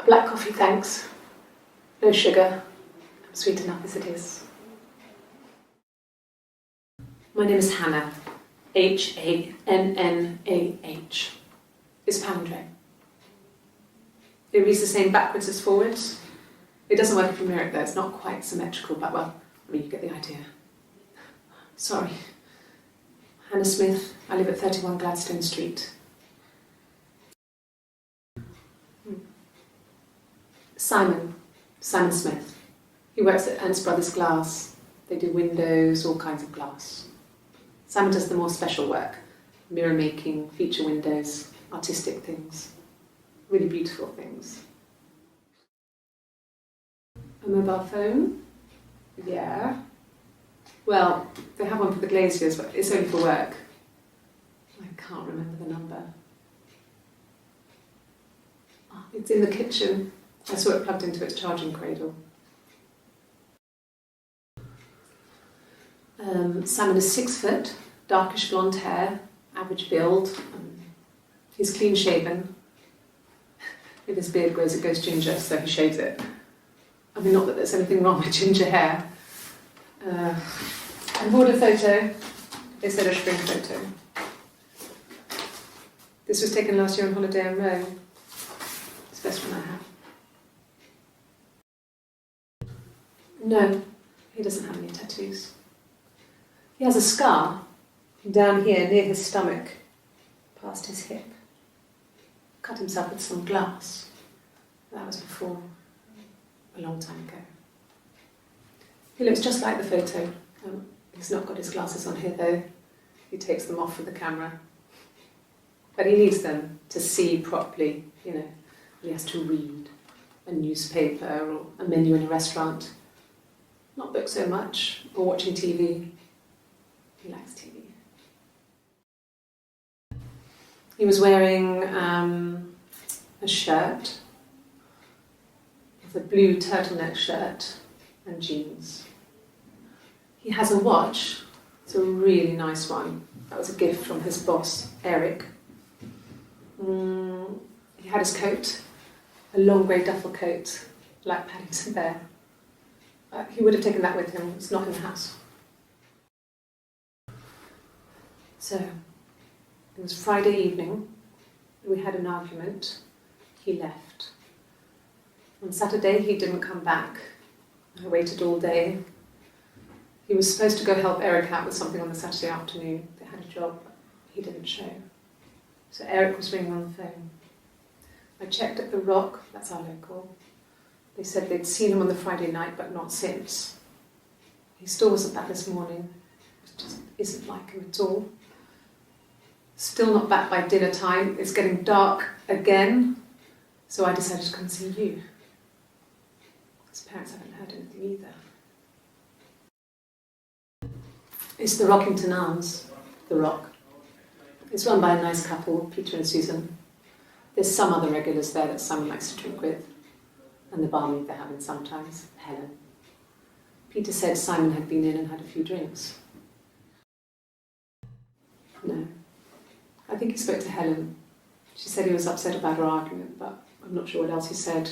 A black coffee, thanks. No sugar. I'm sweet enough as it is. My name is Hannah. H-A-N-N-A-H. It's palindrome. It reads the same backwards as forwards. It doesn't work if you mirror it though, it's not quite symmetrical, but well, I mean, you get the idea. Sorry. Hannah Smith, I live at 31 Gladstone Street. Simon Smith. He works at Ernst Brothers Glass. They do windows, all kinds of glass. Simon does the more special work, mirror making, feature windows, artistic things, really beautiful things. A mobile phone? Yeah. Well, they have one for the glaziers, but it's only for work. I can't remember the number. Oh, it's in the kitchen. I saw it plugged into its charging cradle. Simon is 6 foot, darkish blonde hair, average build. He's clean shaven. If his beard grows, it goes ginger, so he shaves it. I mean, not that there's anything wrong with ginger hair. I bought a photo. They said a spring photo. This was taken last year on holiday in Rome. It's the best one I have. No, he doesn't have any tattoos. He has a scar down here near his stomach, past his hip. Cut himself with some glass. That was before, a long time ago. He looks just like the photo. He's not got his glasses on here though. He takes them off for the camera. But he needs them to see properly, you know. He has to read a newspaper or a menu in a restaurant. Not book so much, or watching TV. He likes TV. He was wearing a shirt, with a blue turtleneck shirt and jeans. He has a watch. It's a really nice one. That was a gift from his boss, Eric. He had his coat, a long grey duffel coat, like Paddington Bear. He would have taken that with him. It's not in the house. So, it was Friday evening. We had an argument. He left. On Saturday, he didn't come back. I waited all day. He was supposed to go help Eric out with something on the Saturday afternoon. They had a job, but he didn't show. So Eric was ringing on the phone. I checked at the Rock, that's our local. They said they'd seen him on the Friday night, but not since. He still wasn't back this morning. It just isn't like him at all. Still not back by dinner time. It's getting dark again. So I decided to come and see you. His parents haven't heard anything either. It's the Rockington Arms, the Rock. It's run by a nice couple, Peter and Susan. There's some other regulars there that Simon likes to drink with, and the barmaid they're having sometimes, Helen. Peter said Simon had been in and had a few drinks. No. I think he spoke to Helen. She said he was upset about her argument, but I'm not sure what else he said.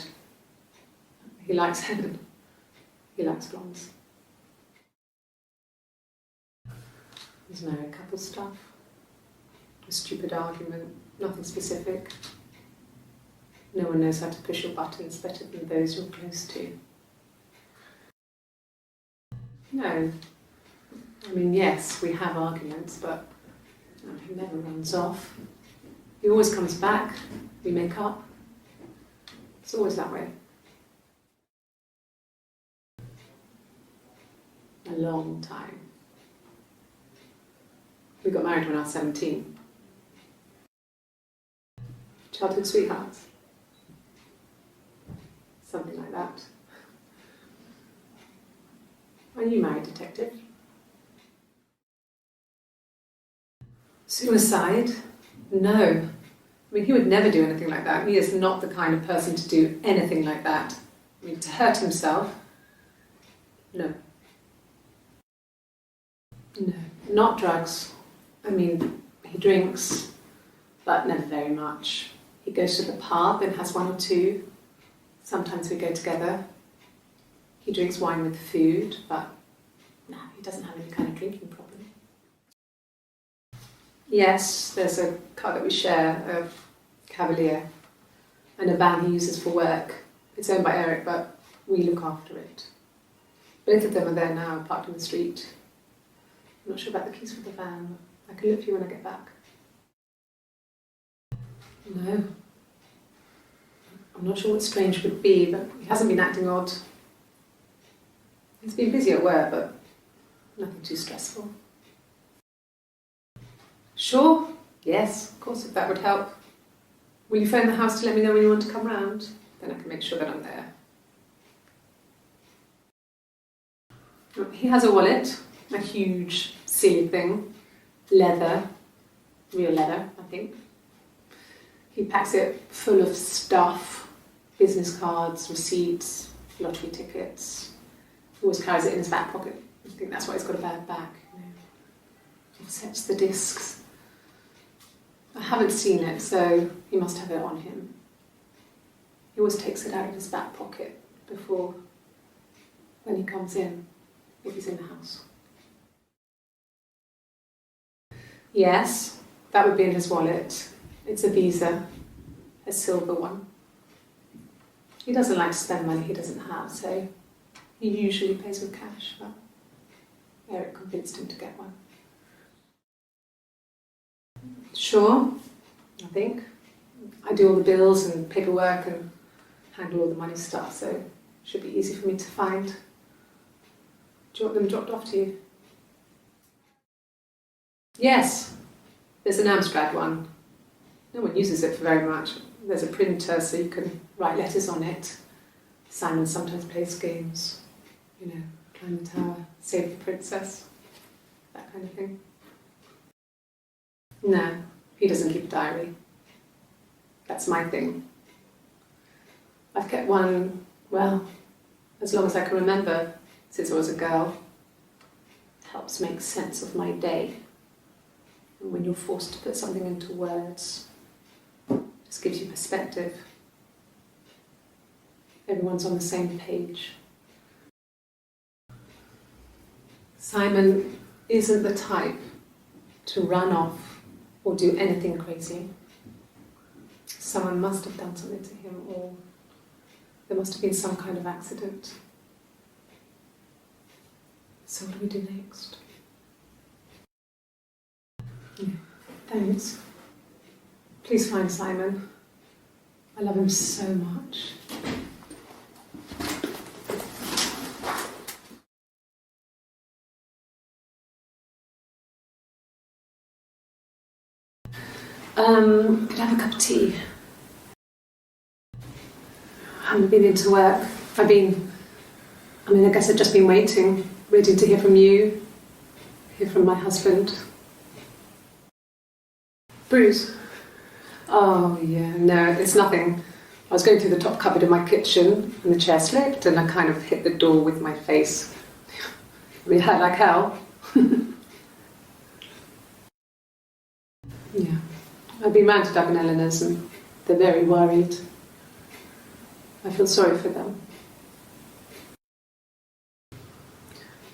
He likes Helen. He likes blondes. His married couple stuff. A stupid argument, nothing specific. No one knows how to push your buttons better than those you're close to. No. I mean, yes, we have arguments, but he never runs off. He always comes back. We make up. It's always that way. A long time. We got married when I was 17. Childhood sweethearts. Something like that. Are you married, detective? Suicide? No. I mean, he would never do anything like that. He is not the kind of person to do anything like that. I mean, to hurt himself? No. No. Not drugs. I mean, he drinks, but never very much. He goes to the pub and has one or two. Sometimes we go together. He drinks wine with food, but no, he doesn't have any kind of drinking problem. Yes, there's a car that we share, a Cavalier, and a van he uses for work. It's owned by Eric, but we look after it. Both of them are there now, parked in the street. I'm not sure about the keys for the van. I can look for you when I get back. No. I'm not sure what strange would be, but he hasn't been acting odd. He's been busy at work, but nothing too stressful. Sure? Yes, of course, if that would help. Will you phone the house to let me know when you want to come round? Then I can make sure that I'm there. He has a wallet, a huge, silly thing, leather, real leather, I think. He packs it full of stuff, business cards, receipts, lottery tickets. He always carries it in his back pocket. I think that's why he's got a bad back. He offsets the discs. I haven't seen it, so he must have it on him. He always takes it out of his back pocket before, when he comes in, if he's in the house. Yes, that would be in his wallet. It's a Visa, a silver one. He doesn't like to spend money he doesn't have, so he usually pays with cash, but Eric convinced him to get one. Sure, I think. I do all the bills and paperwork and handle all the money stuff, so it should be easy for me to find. Do you want them dropped off to you? Yes, there's an Amstrad one. No one uses it for very much. There's a printer so you can write letters on it. Simon sometimes plays games, you know, climb the tower, save the princess, that kind of thing. No, he doesn't keep a diary. That's my thing. I've kept one, well, as long as I can remember, since I was a girl. It helps make sense of my day. And when you're forced to put something into words, it just gives you perspective. Everyone's on the same page. Simon isn't the type to run off or do anything crazy. Someone must have done something to him, or there must have been some kind of accident. So what do we do next? Yeah, thanks. Please find Simon. I love him so much. Could I have a cup of tea? I haven't been into work. I guess I've just been waiting to hear from you, hear from my husband. Bruce? Oh, yeah, no, it's nothing. I was going through the top cupboard in my kitchen and the chair slipped and I kind of hit the door with my face. It hurt like hell. Yeah. I've been round to Doug and Eleanor's and they're very worried. I feel sorry for them.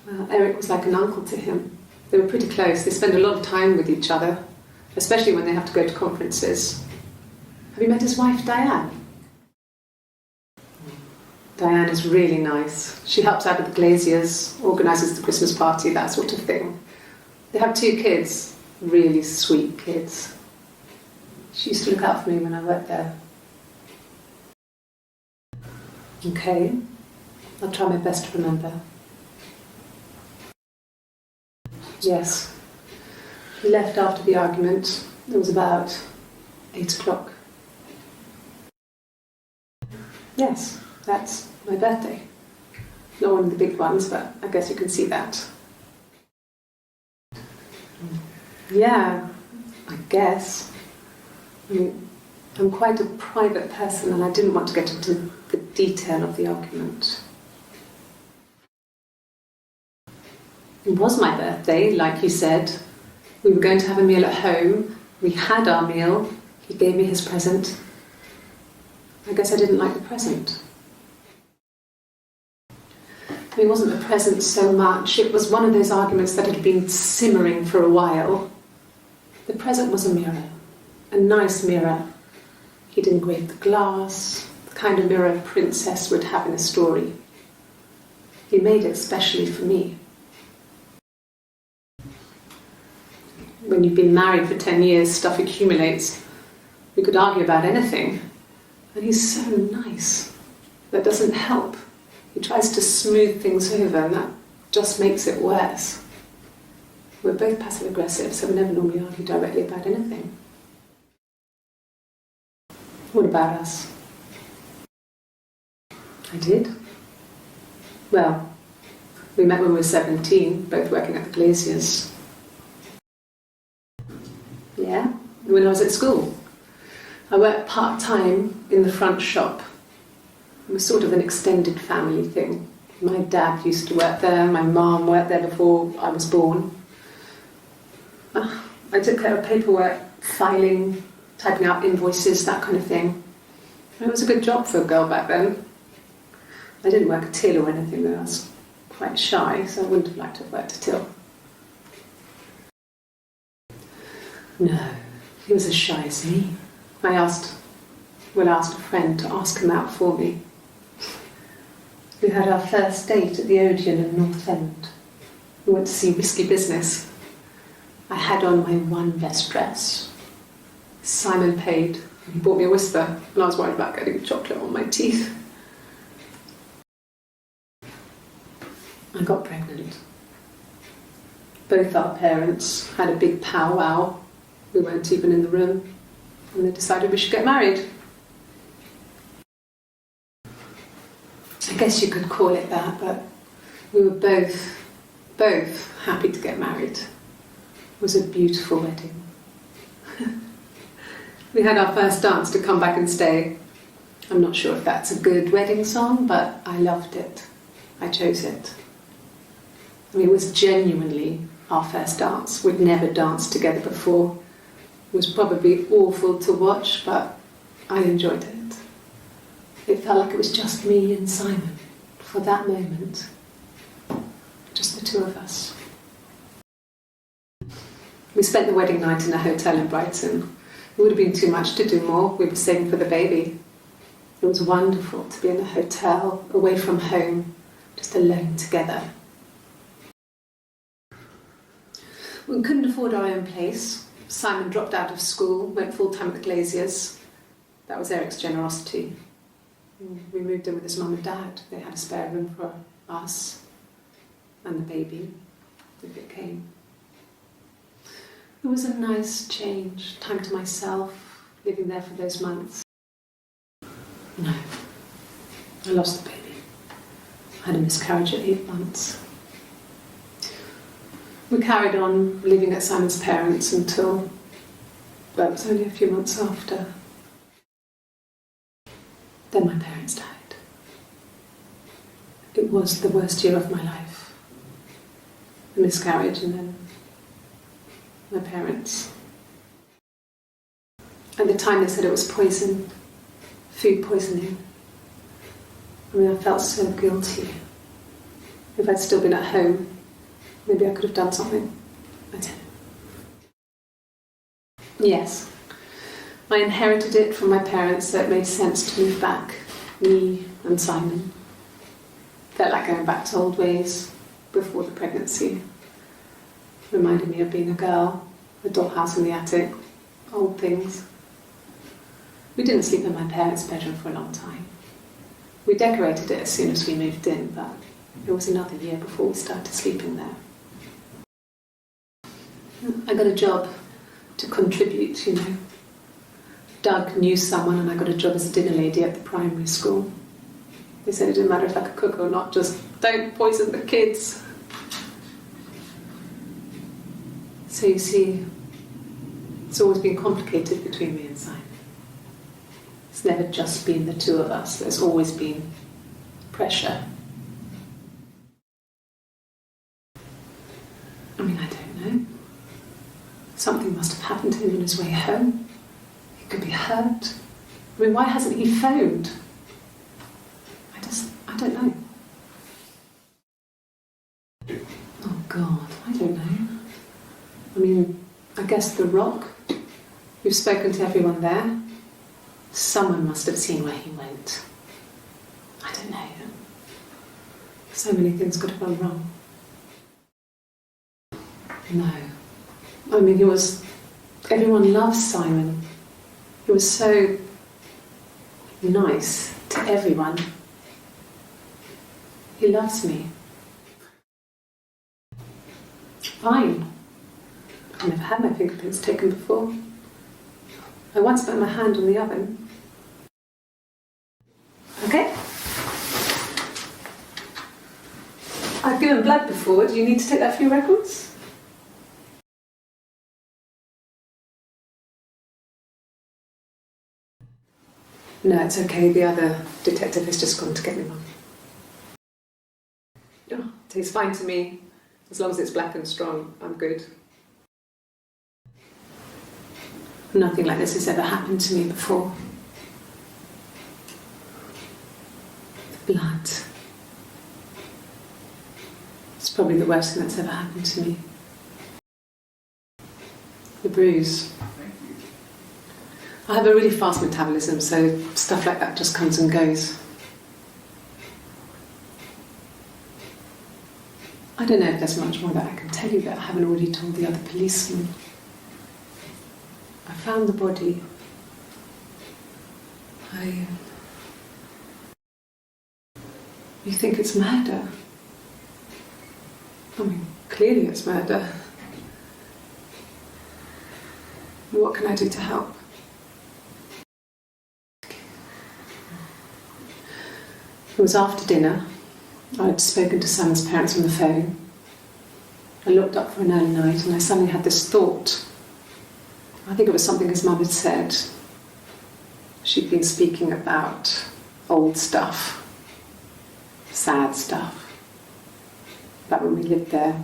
Well, Eric was like an uncle to him. They were pretty close. They spend a lot of time with each other, especially when they have to go to conferences. Have you met his wife, Diane? Diane is really nice. She helps out with the glaziers, organises the Christmas party, that sort of thing. They have 2 kids, really sweet kids. She used to look out for me when I worked there. Okay, I'll try my best to remember. Yes, he left after the argument. It was about 8 o'clock. Yes, that's my birthday. Not one of the big ones, but I guess you can see that. Yeah, I guess. I'm quite a private person and I didn't want to get into the detail of the argument. It was my birthday, like you said. We were going to have a meal at home. We had our meal. He gave me his present. I guess I didn't like the present. It wasn't the present so much. It was one of those arguments that had been simmering for a while. The present was a mirror, a nice mirror. He'd engraved the glass, the kind of mirror a princess would have in a story. He made it specially for me. When you've been married for 10 years, stuff accumulates. We could argue about anything. And he's so nice. That doesn't help. He tries to smooth things over, and that just makes it worse. We're both passive-aggressive, so we never normally argue directly about anything. What about us? I did. Well, we met when we were 17, both working at the Glaziers. Yeah, when I was at school. I worked part-time in the front shop. It was sort of an extended family thing. My dad used to work there, my mum worked there before I was born. I took care of paperwork, filing, typing out invoices, that kind of thing. It was a good job for a girl back then. I didn't work a till or anything though. I was quite shy, so I wouldn't have liked to have worked a till. No, he was as shy as me. I asked a friend to ask him out for me. We had our first date at the Odeon in North End. We went to see Risky Business. I had on my one best dress. Simon paid, and he bought me a whisper, and I was worried about getting chocolate on my teeth. I got pregnant. Both our parents had a big powwow. We weren't even in the room, and they decided we should get married. I guess you could call it that, but we were both happy to get married. It was a beautiful wedding. We had our first dance to Come Back and Stay. I'm not sure if that's a good wedding song, but I loved it. I chose it. I mean, it was genuinely our first dance. We'd never danced together before. It was probably awful to watch, but I enjoyed it. It felt like it was just me and Simon for that moment. Just the two of us. We spent the wedding night in a hotel in Brighton. It would have been too much to do more. We were saving for the baby. It was wonderful to be in a hotel, away from home, just alone together. We couldn't afford our own place. Simon dropped out of school, went full-time at the Glaziers. That was Eric's generosity. We moved in with his mum and dad. They had a spare room for us and the baby, if it came. It was a nice change, time to myself, living there for those months. No, I lost the baby. I had a miscarriage at 8 months. We carried on living at Simon's parents until, well, it was only a few months after. Then my parents died. It was the worst year of my life. A miscarriage and then my parents. At the time they said it was poison, food poisoning. I mean, I felt so guilty. If I'd still been at home, maybe I could have done something. I didn't. Yes, I inherited it from my parents, so it made sense to move back, me and Simon. Felt like going back to old ways before the pregnancy. Reminded me of being a girl, a dollhouse in the attic, old things. We didn't sleep in my parents' bedroom for a long time. We decorated it as soon as we moved in, but it was another year before we started sleeping there. I got a job to contribute, Doug knew someone and I got a job as a dinner lady at the primary school. They said it didn't matter if I could cook or not, just don't poison the kids. So you see, it's always been complicated between me and Simon. It's never just been the two of us, there's always been pressure. I mean, I don't know. Something must have happened to him on his way home. He could be hurt. I mean, why hasn't he phoned? I don't know. mean, I guess the Rock. We've spoken to everyone there. Someone must have seen where he went. I don't know. So many things could have gone wrong. No. I mean, everyone loves Simon. He was so nice to everyone. He loves me. Fine. I've never had my fingerprints taken before. I once put my hand on the oven. Okay? I've given blood before. Do you need to take that for your records? No, it's okay. The other detective has just gone to get me one. Oh, tastes fine to me. As long as it's black and strong, I'm good. Nothing like this has ever happened to me before. The blood. It's probably the worst thing that's ever happened to me. The bruise. I have a really fast metabolism, so stuff like that just comes and goes. I don't know if there's much more that I can tell you that I haven't already told the other policemen. I found the body. You think it's murder? I mean, clearly it's murder. What can I do to help? It was after dinner. I'd spoken to Sam's parents on the phone. I looked up for an early night and I suddenly had this thought. I think it was something his mum had said. She'd been speaking about old stuff, sad stuff, about when we lived there,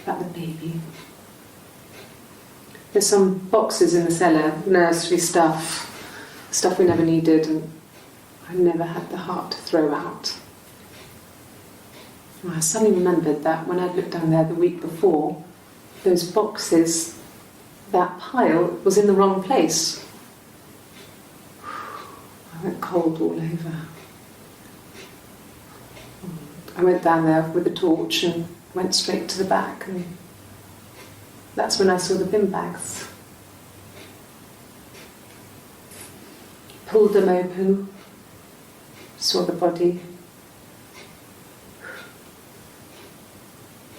about the baby. There's some boxes in the cellar, nursery stuff we never needed, and I never had the heart to throw out. And I suddenly remembered that when I'd looked down there the week before, those boxes, that pile was in the wrong place. I went cold all over. I went down there with a torch and went straight to the back, and that's when I saw the bin bags. Pulled them open, saw the body.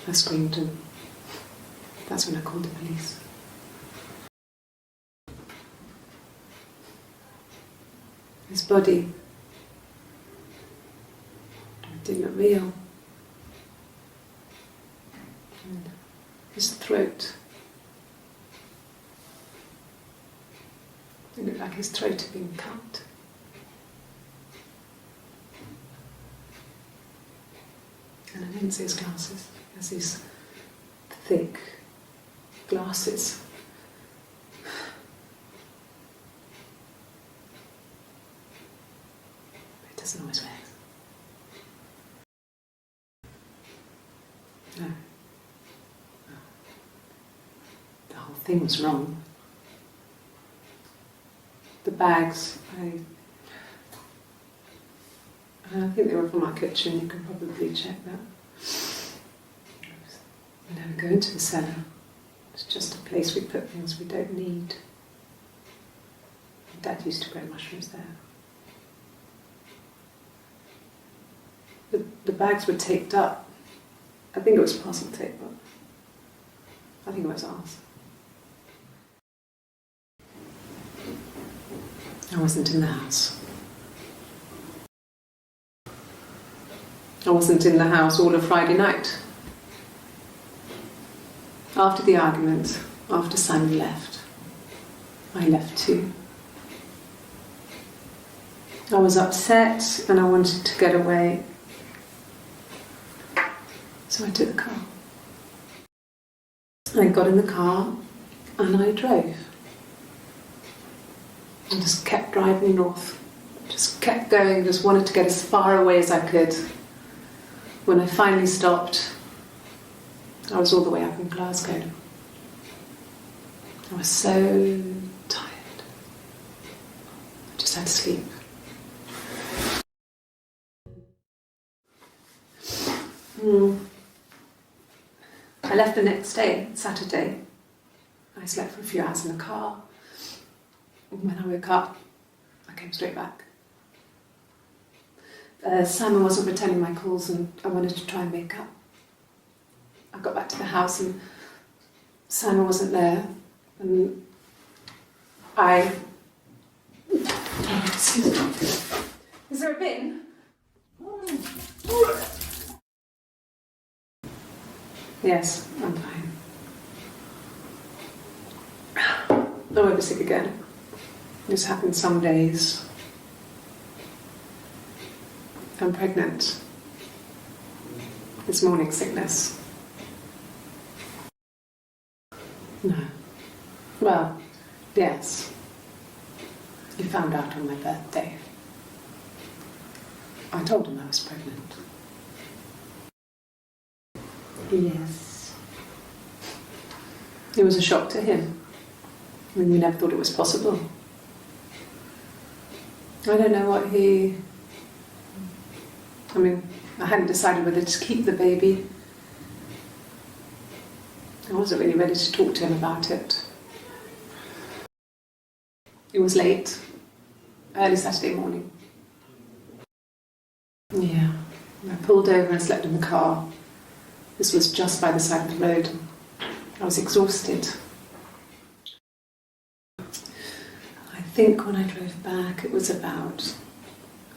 I screamed, and that's when I called the police. His body, it didn't look real. And his throat, it looked like his throat had been cut. And I didn't see his glasses. He has these thick glasses. He doesn't always wear it. No. The whole thing was wrong. The bags, I think they were from our kitchen. You can probably check that. We never go into the cellar. It's just a place we put things we don't need. Dad used to grow mushrooms there. The bags were taped up. I think it was parcel tape, but I think it was ours. I wasn't in the house. I wasn't in the house all of Friday night. After the argument, after Simon left, I left too. I was upset and I wanted to get away. So I took the car. I got in the car and I drove. I just kept driving north. Just kept going, just wanted to get as far away as I could. When I finally stopped, I was all the way up in Glasgow. I was so tired. I just had to sleep. I left the next day, Saturday. I slept for a few hours in the car. And when I woke up, I came straight back. Simon wasn't returning my calls and I wanted to try and make up. I got back to the house and Simon wasn't there. And excuse me. Is there a bin? Yes, I'm fine. I won't be sick again. This happens some days. I'm pregnant. It's morning sickness. No. Well, yes. He found out on my birthday. I told him I was pregnant. Yes. It was a shock to him. I mean, we never thought it was possible. I don't know what he... I mean, I hadn't decided whether to keep the baby. I wasn't really ready to talk to him about it. It was late, early Saturday morning. Yeah, I pulled over and slept in the car. This was just by the side of the road. I was exhausted. I think when I drove back it was about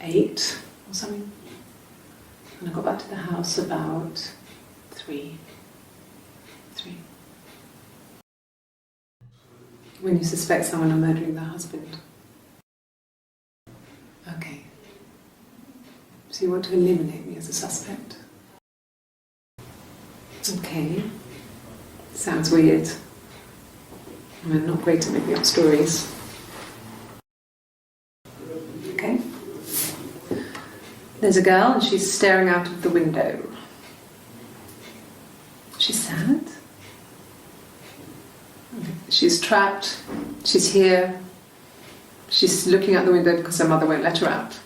8 or something. And I got back to the house about 3. When you suspect someone of murdering their husband. Okay. So you want to eliminate me as a suspect? Okay. Sounds weird. I'm not great at making up stories. Okay. There's a girl and she's staring out of the window. She's sad. She's trapped. She's here. She's looking out the window because her mother won't let her out.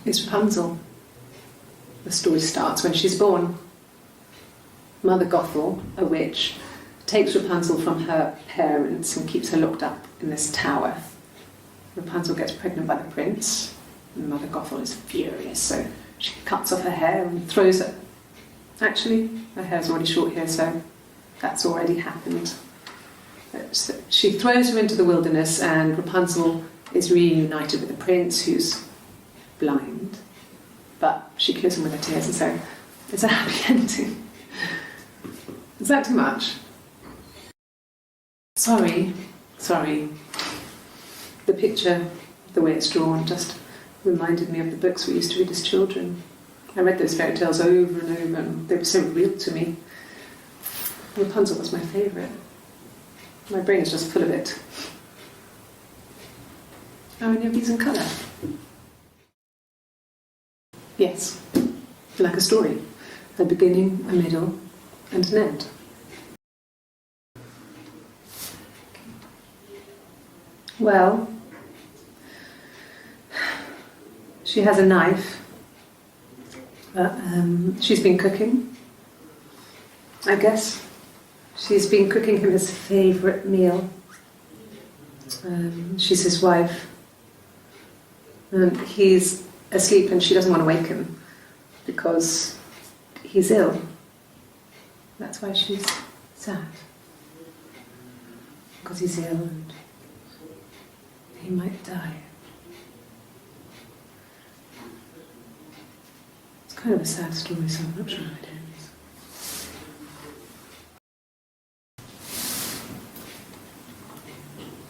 It's Rapunzel. The story starts when she's born. Mother Gothel, a witch, takes Rapunzel from her parents and keeps her locked up in this tower. Rapunzel gets pregnant by the prince, and Mother Gothel is furious, so she cuts off her hair and throws it. Actually, her hair's already short here, so that's already happened. So she throws her into the wilderness, and Rapunzel is reunited with the prince, who's blind. But she kills him with her tears, and so it's a happy ending. Is that too much? Sorry. The picture, the way it's drawn, just reminded me of the books we used to read as children. I read those fairy tales over and over, and they were so real to me. Rapunzel was my favourite. My brain is just full of it. Are any of these in colour? Yes. Like a story. A beginning, a middle, and an end. Well, she has a knife. She's been cooking, I guess. She's been cooking him his favourite meal. She's his wife. And he's asleep and she doesn't want to wake him because he's ill. That's why she's sad. Because he's ill and he might die. It's kind of a sad story, so I'm not sure how it ends.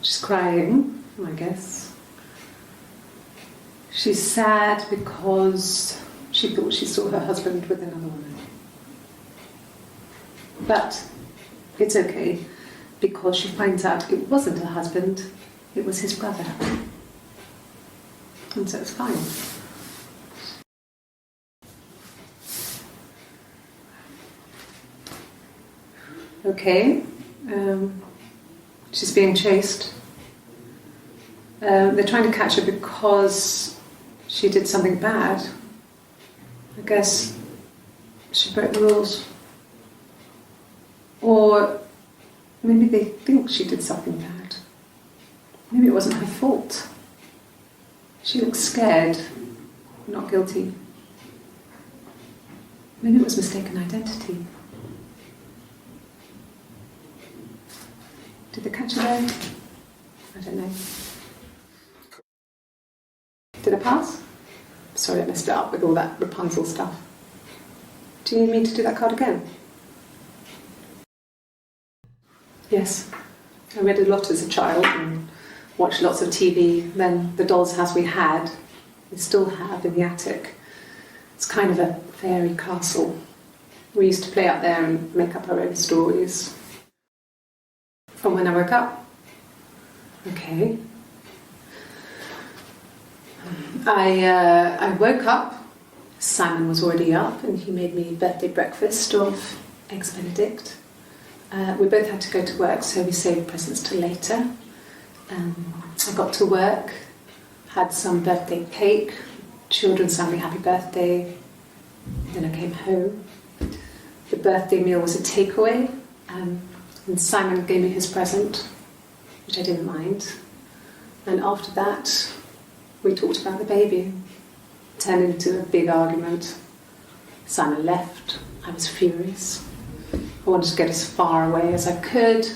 She's crying, I guess. She's sad because she thought she saw her husband with another woman. But it's okay, because she finds out it wasn't her husband, it was his brother. And so it's fine. okay. She's being chased. They're trying to catch her because she did something bad. I guess she broke the rules. Or maybe they think she did something bad. Maybe it wasn't her fault. She looks scared, not guilty. Maybe it was mistaken identity. Did they catch her there? I don't know. Did I pass? Sorry, I messed it up with all that Rapunzel stuff. Do you need me to do that card again? Yes. I read a lot as a child and watched lots of TV. Then the doll's house we still have in the attic. It's kind of a fairy castle. We used to play up there and make up our own stories. From when I woke up. Okay. I woke up. Simon was already up and he made me birthday breakfast of eggs Benedict. We both had to go to work, so we saved presents till later. I got to work, had some birthday cake, children sang me happy birthday. Then I came home. The birthday meal was a takeaway, and Simon gave me his present, which I didn't mind. And after that, we talked about the baby. It turned into a big argument. Simon left. I was furious. I wanted to get as far away as I could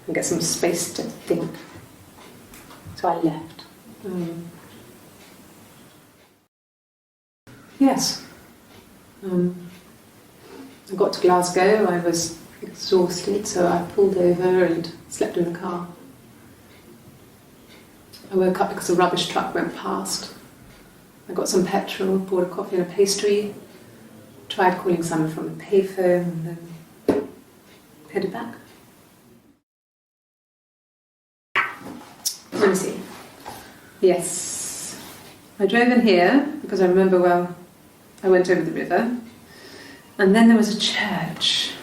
and get some space to think. So I left. Yes. I got to Glasgow. I was exhausted, so I pulled over and slept in the car. I woke up because a rubbish truck went past. I got some petrol, bought a coffee and a pastry, tried calling someone from the payphone, and then headed back. Let me see. Yes. I drove in here because I remember well I went over the river, and then there was a church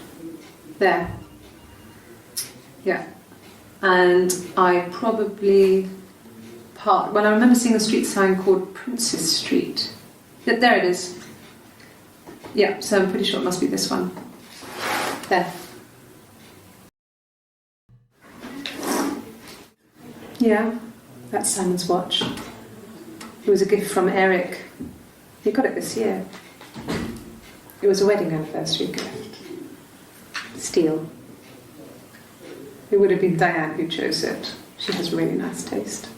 there. Yeah. And I probably parked. Well, I remember seeing a street sign called Princess Street. Yeah, there it is. Yeah, so I'm pretty sure it must be this one. There. Yeah, that's Simon's watch. It was a gift from Eric. He got it this year. It was a wedding anniversary gift. Steel. It would have been Diane who chose it. She has really nice taste.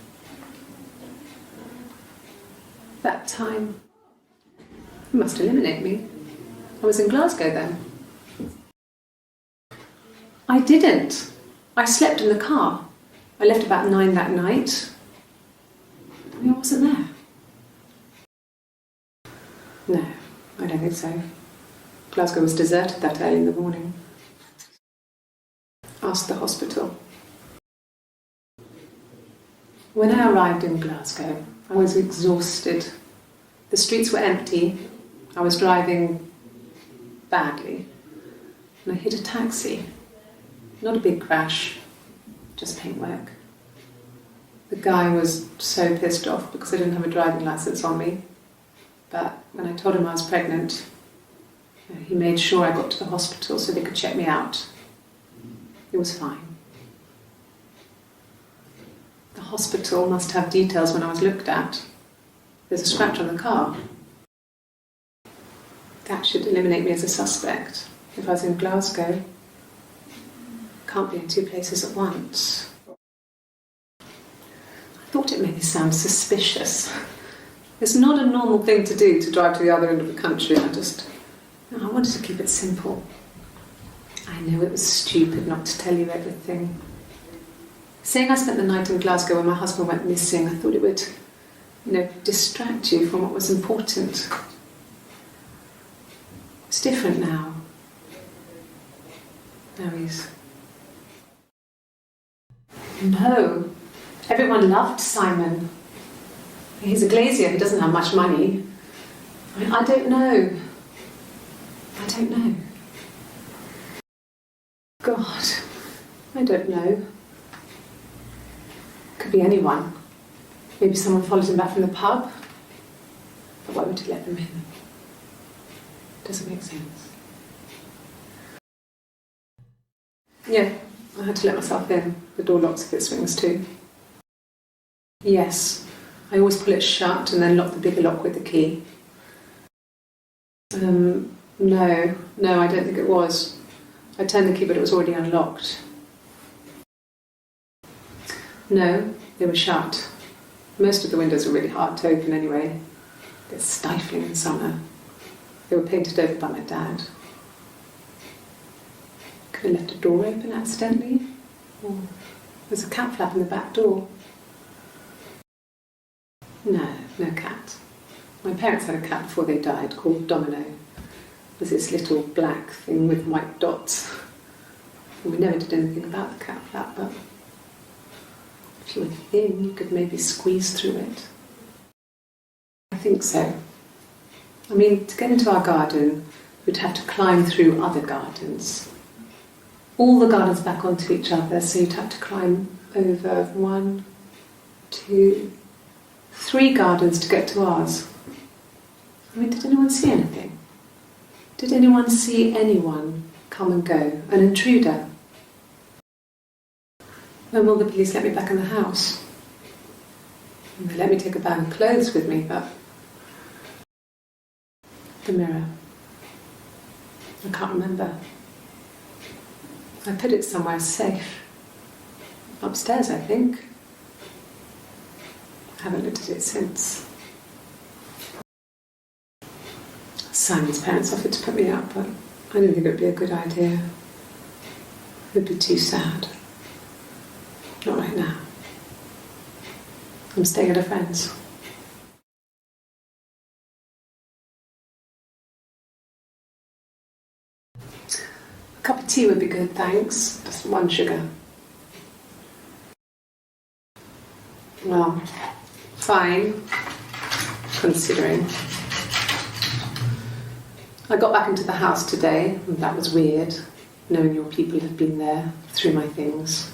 That time, you must eliminate me. I was in Glasgow then. I didn't. I slept in the car. I left about 9 that night. I wasn't there. No, I don't think so. Glasgow was deserted that early in the morning. Asked the hospital. When I arrived in Glasgow, I was exhausted. The streets were empty. I was driving badly. And I hit a taxi. Not a big crash, just paintwork. The guy was so pissed off because I didn't have a driving license on me. But when I told him I was pregnant, he made sure I got to the hospital so they could check me out. It was fine. The hospital must have details when I was looked at. There's a scratch on the car. That should eliminate me as a suspect. If I was in Glasgow, can't be in 2 places at once. I thought it made me sound suspicious. It's not a normal thing to do, to drive to the other end of the country. I wanted to keep it simple. I know it was stupid not to tell you everything. Saying I spent the night in Glasgow when my husband went missing, I thought it would, distract you from what was important. It's different now. Now he's... No. Everyone loved Simon. He's a glazier, he doesn't have much money. I don't know. God, I don't know. Could be anyone. Maybe someone followed him back from the pub. But why would he let them in? Doesn't make sense. Yeah, I had to let myself in. The door locks if it swings too. Yes, I always pull it shut and then lock the bigger lock with the key. No, I don't think it was. I turned the key but it was already unlocked. No, they were shut. Most of the windows were really hard to open anyway. They're stifling in summer. They were painted over by my dad. Could have left a door open accidentally. Or there's a cat flap in the back door. No cat. My parents had a cat before they died called Domino. It was this little black thing with white dots. And we never did anything about the cat flap, but if you were thin, you could maybe squeeze through it. I think so. I mean, to get into our garden, we'd have to climb through other gardens. All the gardens back onto each other, so you'd have to climb over 1, 2, 3 gardens to get to ours. I mean, did anyone see anything? Did anyone see anyone come and go? An intruder? When will the police let me back in the house? And they let me take a bag of clothes with me, but... The mirror. I can't remember. I put it somewhere safe. Upstairs, I think. I haven't looked at it since. Simon's parents offered to put me up, but I didn't think it would be a good idea. It would be too sad. Not right now. I'm staying at a friend's. A cup of tea would be good, thanks. Just 1 sugar. Well, fine, considering. I got back into the house today, and that was weird, knowing your people have been there through my things.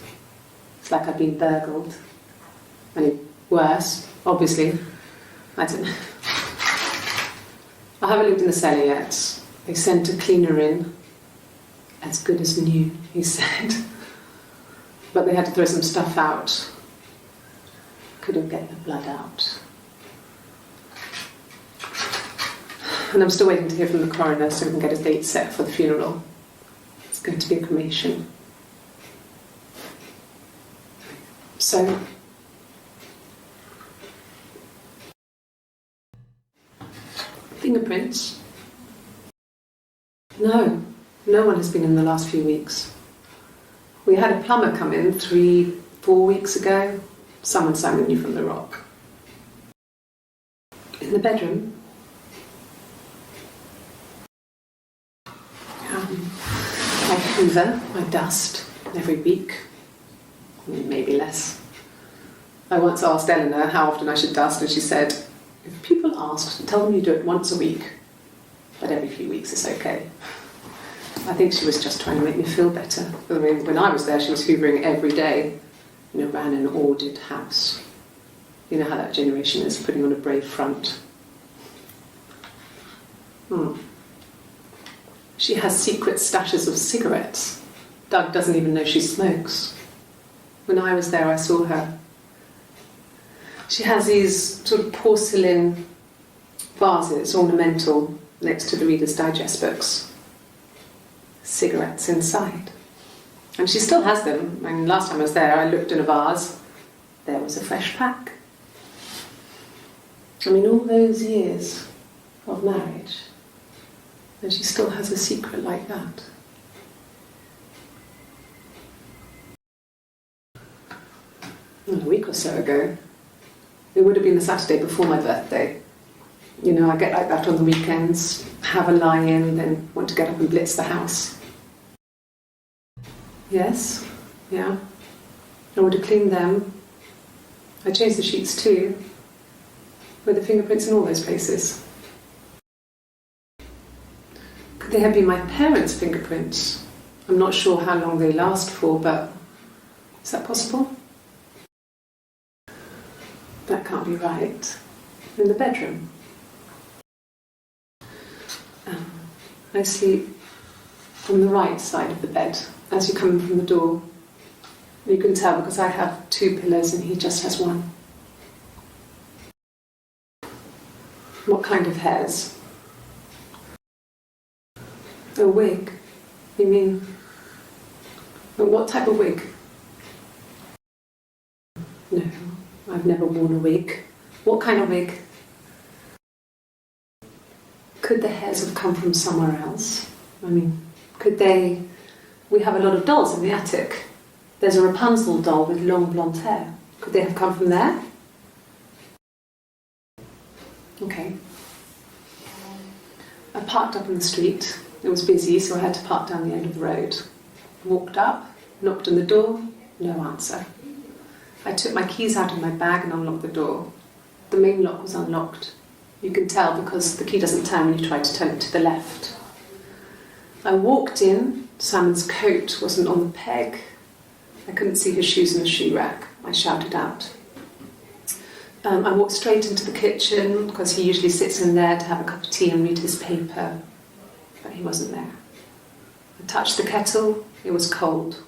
It's like I've been burgled. I mean, worse, obviously. I don't know. I haven't lived in the cellar yet. They sent a cleaner in. As good as new, he said. But they had to throw some stuff out. Couldn't get the blood out. And I'm still waiting to hear from the coroner so we can get a date set for the funeral. It's going to be a cremation. So, fingerprints? No one has been in the last few weeks. We had a plumber come in 3-4 weeks ago. Someone sang with you from the rock. In the bedroom. I hoover, I dust every week. Maybe less. I once asked Eleanor how often I should dust, and she said, if people ask, tell them you do it once a week, but every few weeks is okay. I think she was just trying to make me feel better. I mean, when I was there, she was hoovering every day. Ran an ordered house. You know how that generation is, putting on a brave front. She has secret stashes of cigarettes. Doug doesn't even know she smokes. When I was there, I saw her. She has these sort of porcelain vases, ornamental, next to the Reader's Digest books. Cigarettes inside. And she still has them. I mean, last time I was there, I looked in a vase. There was a fresh pack. I mean, all those years of marriage, and she still has a secret like that. And a week or so ago, it would have been the Saturday before my birthday. I get like that on the weekends, have a lie-in, then want to get up and blitz the house. Yes, yeah. I would have cleaned them. I changed the sheets too. With the fingerprints in all those places. Could they have been my parents' fingerprints? I'm not sure how long they last for, but is that possible? That can't be right. In the bedroom. I sleep on the right side of the bed as you come in from the door. You can tell because I have 2 pillows and he just has 1. What kind of hairs? A wig? You mean... what type of wig? No, I've never worn a wig. What kind of wig? Could the hairs have come from somewhere else? I mean, could they... We have a lot of dolls in the attic. There's a Rapunzel doll with long blonde hair. Could they have come from there? Okay. I parked up in the street. It was busy, so I had to park down the end of the road. Walked up, knocked on the door, no answer. I took my keys out of my bag and unlocked the door. The main lock was unlocked. You can tell because the key doesn't turn when you try to turn it to the left. I walked in. Simon's coat wasn't on the peg. I couldn't see his shoes in the shoe rack. I shouted out. I walked straight into the kitchen because he usually sits in there to have a cup of tea and read his paper. But he wasn't there. I touched the kettle. It was cold.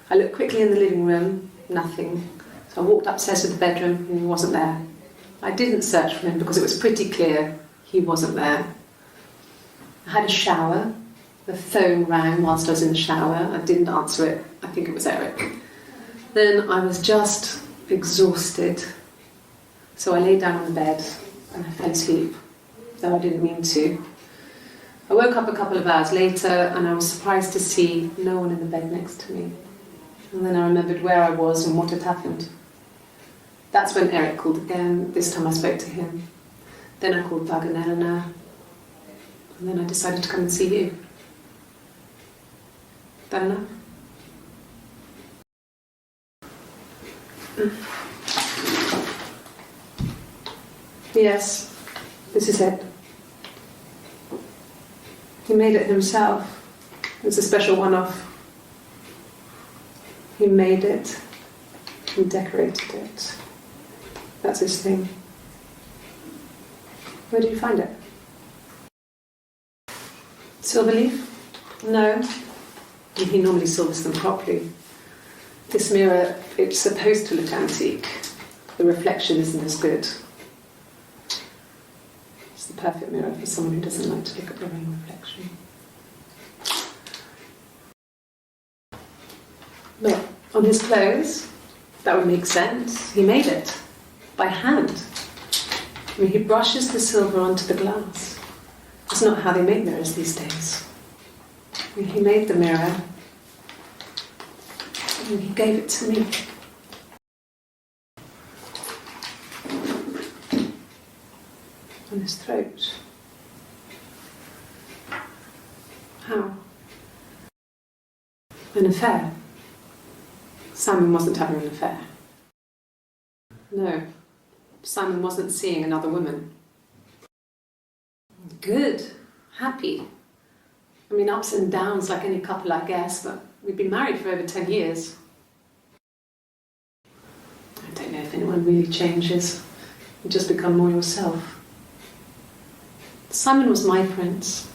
I looked quickly in the living room. Nothing. So I walked upstairs to the bedroom and he wasn't there. I didn't search for him because it was pretty clear he wasn't there. I had a shower. The phone rang whilst I was in the shower. I didn't answer it. I think it was Eric. Then I was just exhausted. So I lay down on the bed and I fell asleep, though I didn't mean to. I woke up a couple of hours later and I was surprised to see no one in the bed next to me. And then I remembered where I was and what had happened. That's when Eric called again. This time I spoke to him. Then I called Doug and Eleanor. And then I decided to come and see you. That enough? Yes, this is it. He made it himself. It's a special one-off. He made it and decorated it. That's his thing. Where did you find it? Silver leaf? No. He normally silvers them properly. This mirror, it's supposed to look antique. The reflection isn't as good. It's the perfect mirror for someone who doesn't like to look at their own reflection. Look, on his clothes, that would make sense. He made it. By hand. I mean, he brushes the silver onto the glass. It's not how they make mirrors these days. I mean, he made the mirror and he gave it to me. On his throat. How? An affair. Simon wasn't having an affair. No. Simon wasn't seeing another woman. Good. Happy. I mean, ups and downs like any couple, I guess, but we've been married for over 10 years. I don't know if anyone really changes. You just become more yourself. Simon was my prince,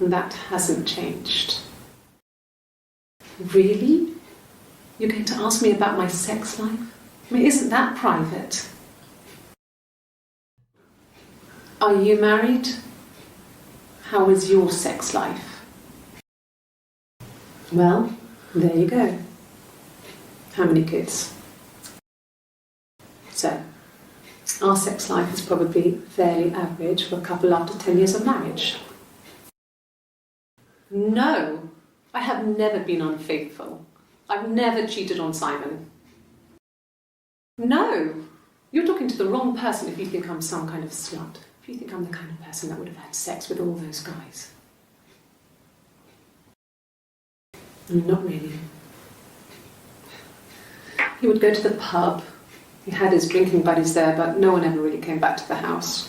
and that hasn't changed. Really? You're going to ask me about my sex life? I mean, isn't that private? Are you married? How is your sex life? Well, there you go. How many kids? So, our sex life is probably fairly average for a couple after 10 years of marriage. No, I have never been unfaithful. I've never cheated on Simon. No, you're talking to the wrong person if you think I'm some kind of slut. If you think I'm the kind of person that would have had sex with all those guys. I mean, not really. He would go to the pub. He had his drinking buddies there, but no one ever really came back to the house.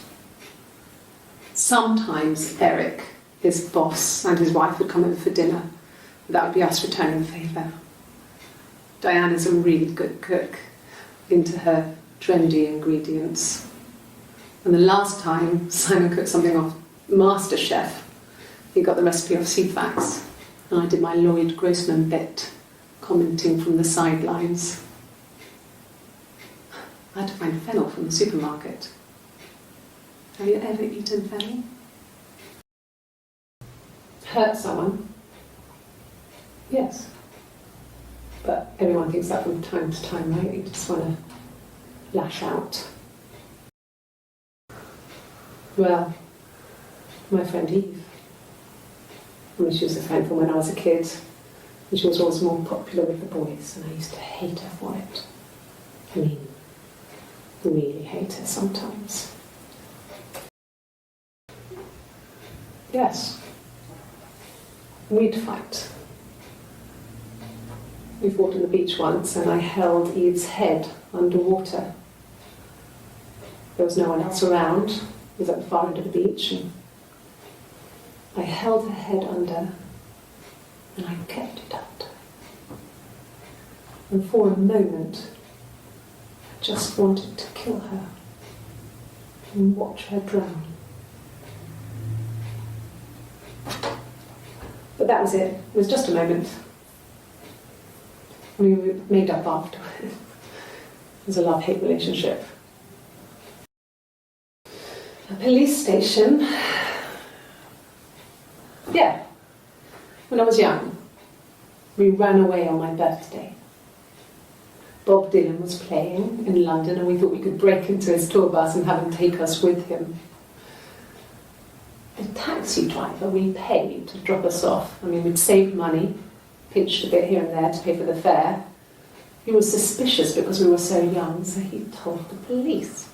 Sometimes Eric, his boss, and his wife would come over for dinner. That would be us returning the favour. Diana's a really good cook, into her trendy ingredients. And the last time Simon cooked something off MasterChef, he got the recipe off CFAX, and I did my Lloyd Grossman bit, commenting from the sidelines. I had to find fennel from the supermarket. Have you ever eaten fennel? Hurt someone? Yes. But everyone thinks that from time to time, right? You just want to lash out. Well, my friend Eve. I mean, she was a friend from when I was a kid, and she was always more popular with the boys, and I used to hate her for it. I mean, really hate her sometimes. Yes. We'd fight. We fought on the beach once, and I held Eve's head underwater. There was no one else around. It was at the far end of the beach, and I held her head under, and I kept it under. And for a moment, I just wanted to kill her and watch her drown. But that was it. It was just a moment. We made up afterwards. It was a love-hate relationship. A police station. Yeah. When I was young, we ran away on my birthday. Bob Dylan was playing in London, and we thought we could break into his tour bus and have him take us with him. The taxi driver we paid to drop us off. I mean, we'd saved money, pinched a bit here and there to pay for the fare. He was suspicious because we were so young, so he told the police.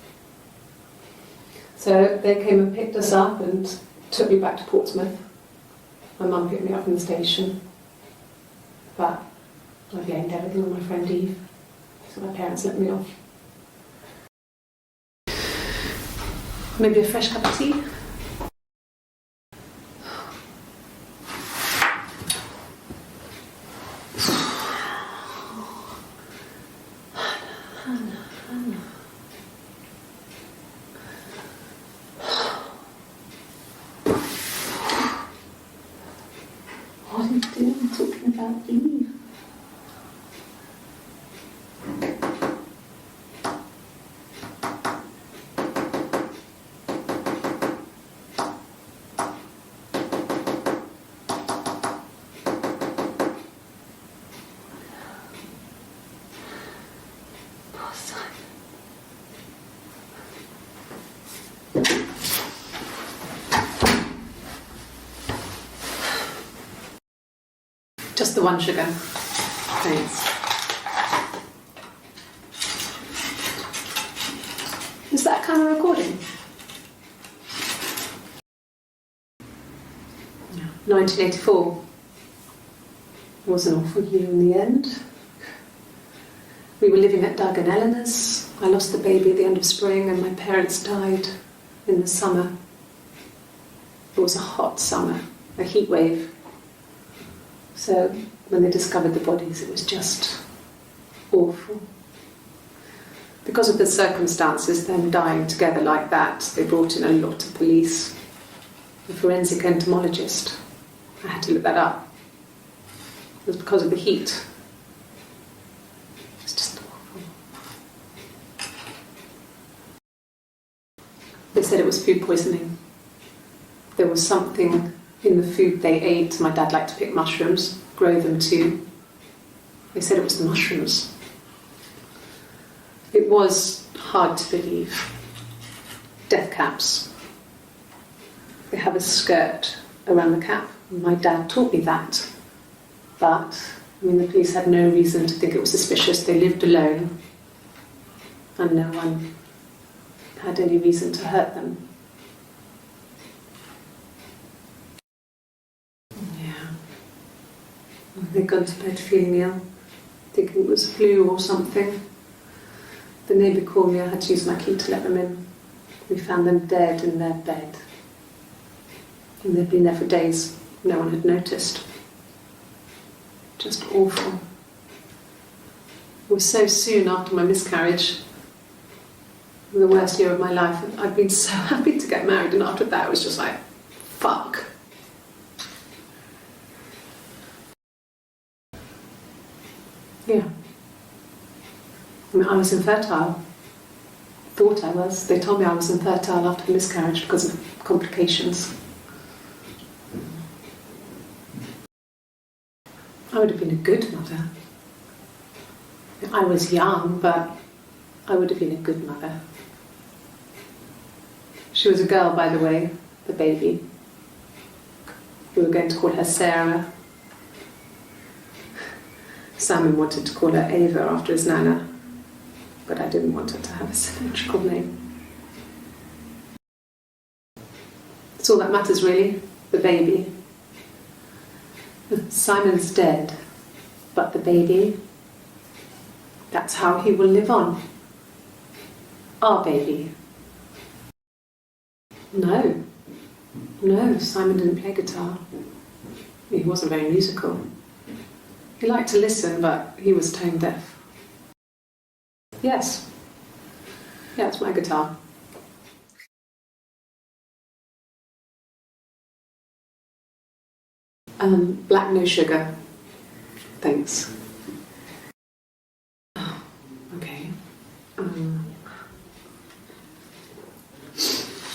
So they came and picked us up and took me back to Portsmouth. My mum picked me up from the station. But I blamed everything on my friend Eve, so my parents let me off. Maybe a fresh cup of tea? What are you doing talking about Eve? Poor Simon. Just the one sugar. Thanks. Is that kind of recording? No. 1984 was an awful year in the end. We were living at Doug and Eleanor's. I lost the baby at the end of spring, and my parents died in the summer. It was a hot summer, a heat wave. So when they discovered the bodies, it was just awful. Because of the circumstances, them dying together like that, they brought in a lot of police. A forensic entomologist. I had to look that up. It was because of the heat. It was just awful. They said it was food poisoning. There was something in the food they ate. My dad liked to pick mushrooms, grow them too. They said it was the mushrooms. It was hard to believe. Death caps. They have a skirt around the cap. My dad taught me that. But, I mean, the police had no reason to think it was suspicious. They lived alone. And no one had any reason to hurt them. They'd gone to bed feeling ill, thinking it was flu or something. The neighbour called me. I had to use my key to let them in. We found them dead in their bed. And they'd been there for days. No one had noticed. Just awful. It was so soon after my miscarriage, the worst year of my life. I'd been so happy to get married, and after that it was just like, fuck. Yeah. I mean, I was infertile. Thought I was. They told me I was infertile after the miscarriage because of complications. I would have been a good mother. I was young, but I would have been a good mother. She was a girl, by the way, the baby. We were going to call her Sarah. Simon wanted to call her Ava after his nana, but I didn't want her to have a symmetrical name. It's all that matters, really, the baby. Simon's dead, but the baby, that's how he will live on. Our baby. No, Simon didn't play guitar. He wasn't very musical. He liked to listen, but he was tone deaf. Yes. Yeah, it's my guitar. Black, no sugar. Thanks. Okay.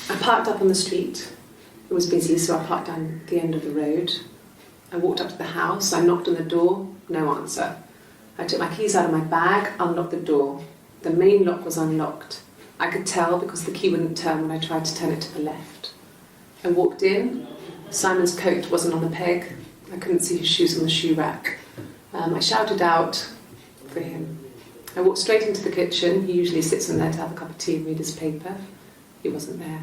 I parked up on the street. It was busy, so I parked down the end of the road. I walked up to the house, I knocked on the door, no answer. I took my keys out of my bag, unlocked the door. The main lock was unlocked. I could tell because the key wouldn't turn when I tried to turn it to the left. I walked in. Simon's coat wasn't on the peg. I couldn't see his shoes on the shoe rack. I shouted out for him. I walked straight into the kitchen. He usually sits in there to have a cup of tea and read his paper. He wasn't there.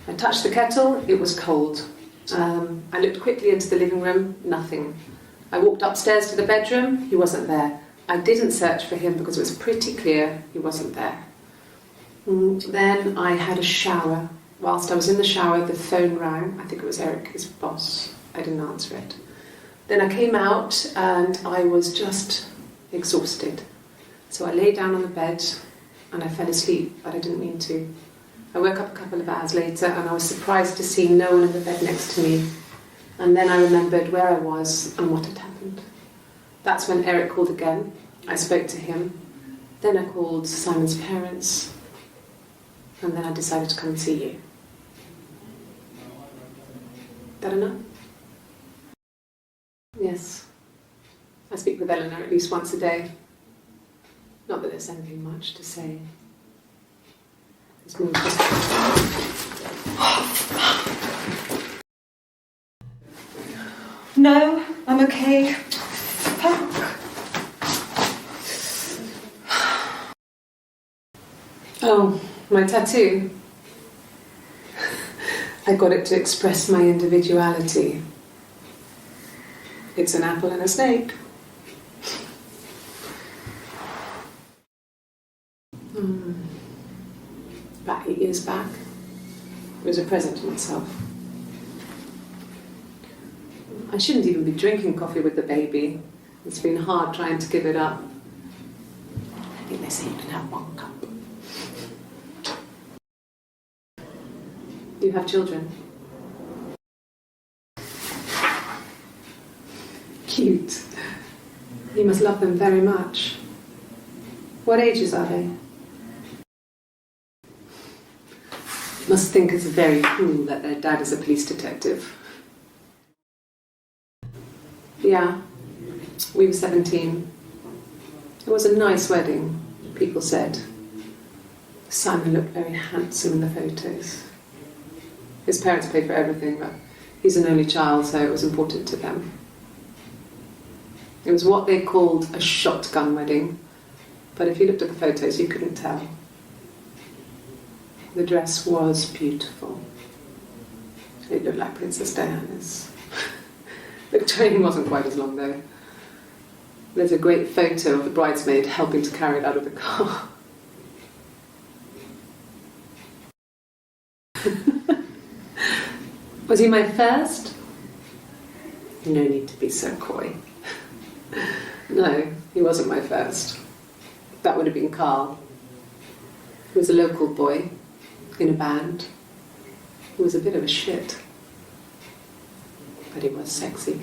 I touched the kettle. It was cold. I looked quickly into the living room. Nothing. I walked upstairs to the bedroom. He wasn't there. I didn't search for him because it was pretty clear he wasn't there. Then I had a shower. Whilst I was in the shower, the phone rang. I think it was Eric, his boss. I didn't answer it. Then I came out and I was just exhausted. So I lay down on the bed and I fell asleep, but I didn't mean to. I woke up a couple of hours later and I was surprised to see no one in the bed next to me. And then I remembered where I was and what had happened. That's when Eric called again. I spoke to him. Then I called Simon's parents. And then I decided to come and see you. That enough? Yes. I speak with Eleanor at least once a day. Not that there's anything much to say. It's more just... No, I'm okay. Fuck. Oh, my tattoo. I got it to express my individuality. It's an apple and a snake. About 8 years back. It was a present to myself. I shouldn't even be drinking coffee with the baby. It's been hard trying to give it up. I think they say you can have 1 cup. You have children? Cute. You must love them very much. What ages are they? Must think it's very cool that their dad is a police detective. Yeah, we were 17. It was a nice wedding, people said. Simon looked very handsome in the photos. His parents paid for everything, but he's an only child, so it was important to them. It was what they called a shotgun wedding, but if you looked at the photos, you couldn't tell. The dress was beautiful. It looked like Princess Diana's. The train wasn't quite as long, though. There's a great photo of the bridesmaid helping to carry it out of the car. Was he my first? No need to be so coy. No, he wasn't my first. That would have been Carl. He was a local boy in a band. He was a bit of a shit. But he was sexy.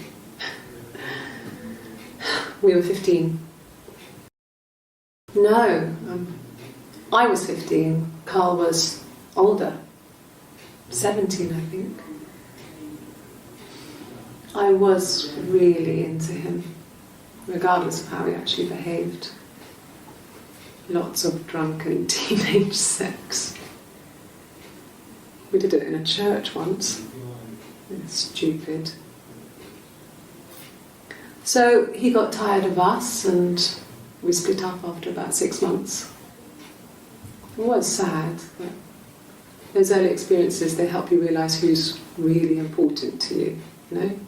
We were 15. No, I was 15. Carl was older. 17, I think. I was really into him, regardless of how he actually behaved. Lots of drunken teenage sex. We did it in a church once. It was stupid. So he got tired of us and we split up after about 6 months. It was sad, but those early experiences, they help you realise who's really important to you, you know?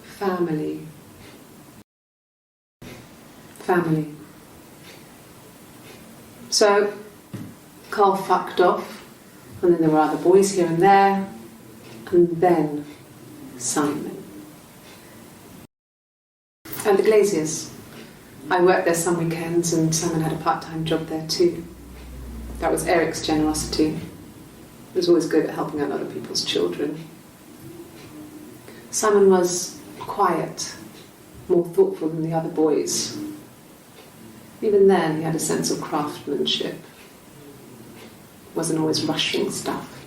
Family. Family. So, Carl fucked off, and then there were other boys here and there, and then Simon. And the Glaziers. I worked there some weekends, and Simon had a part-time job there too. That was Eric's generosity. He was always good at helping out other people's children. Simon was quiet, more thoughtful than the other boys. Even then, he had a sense of craftsmanship. Wasn't always rushing stuff.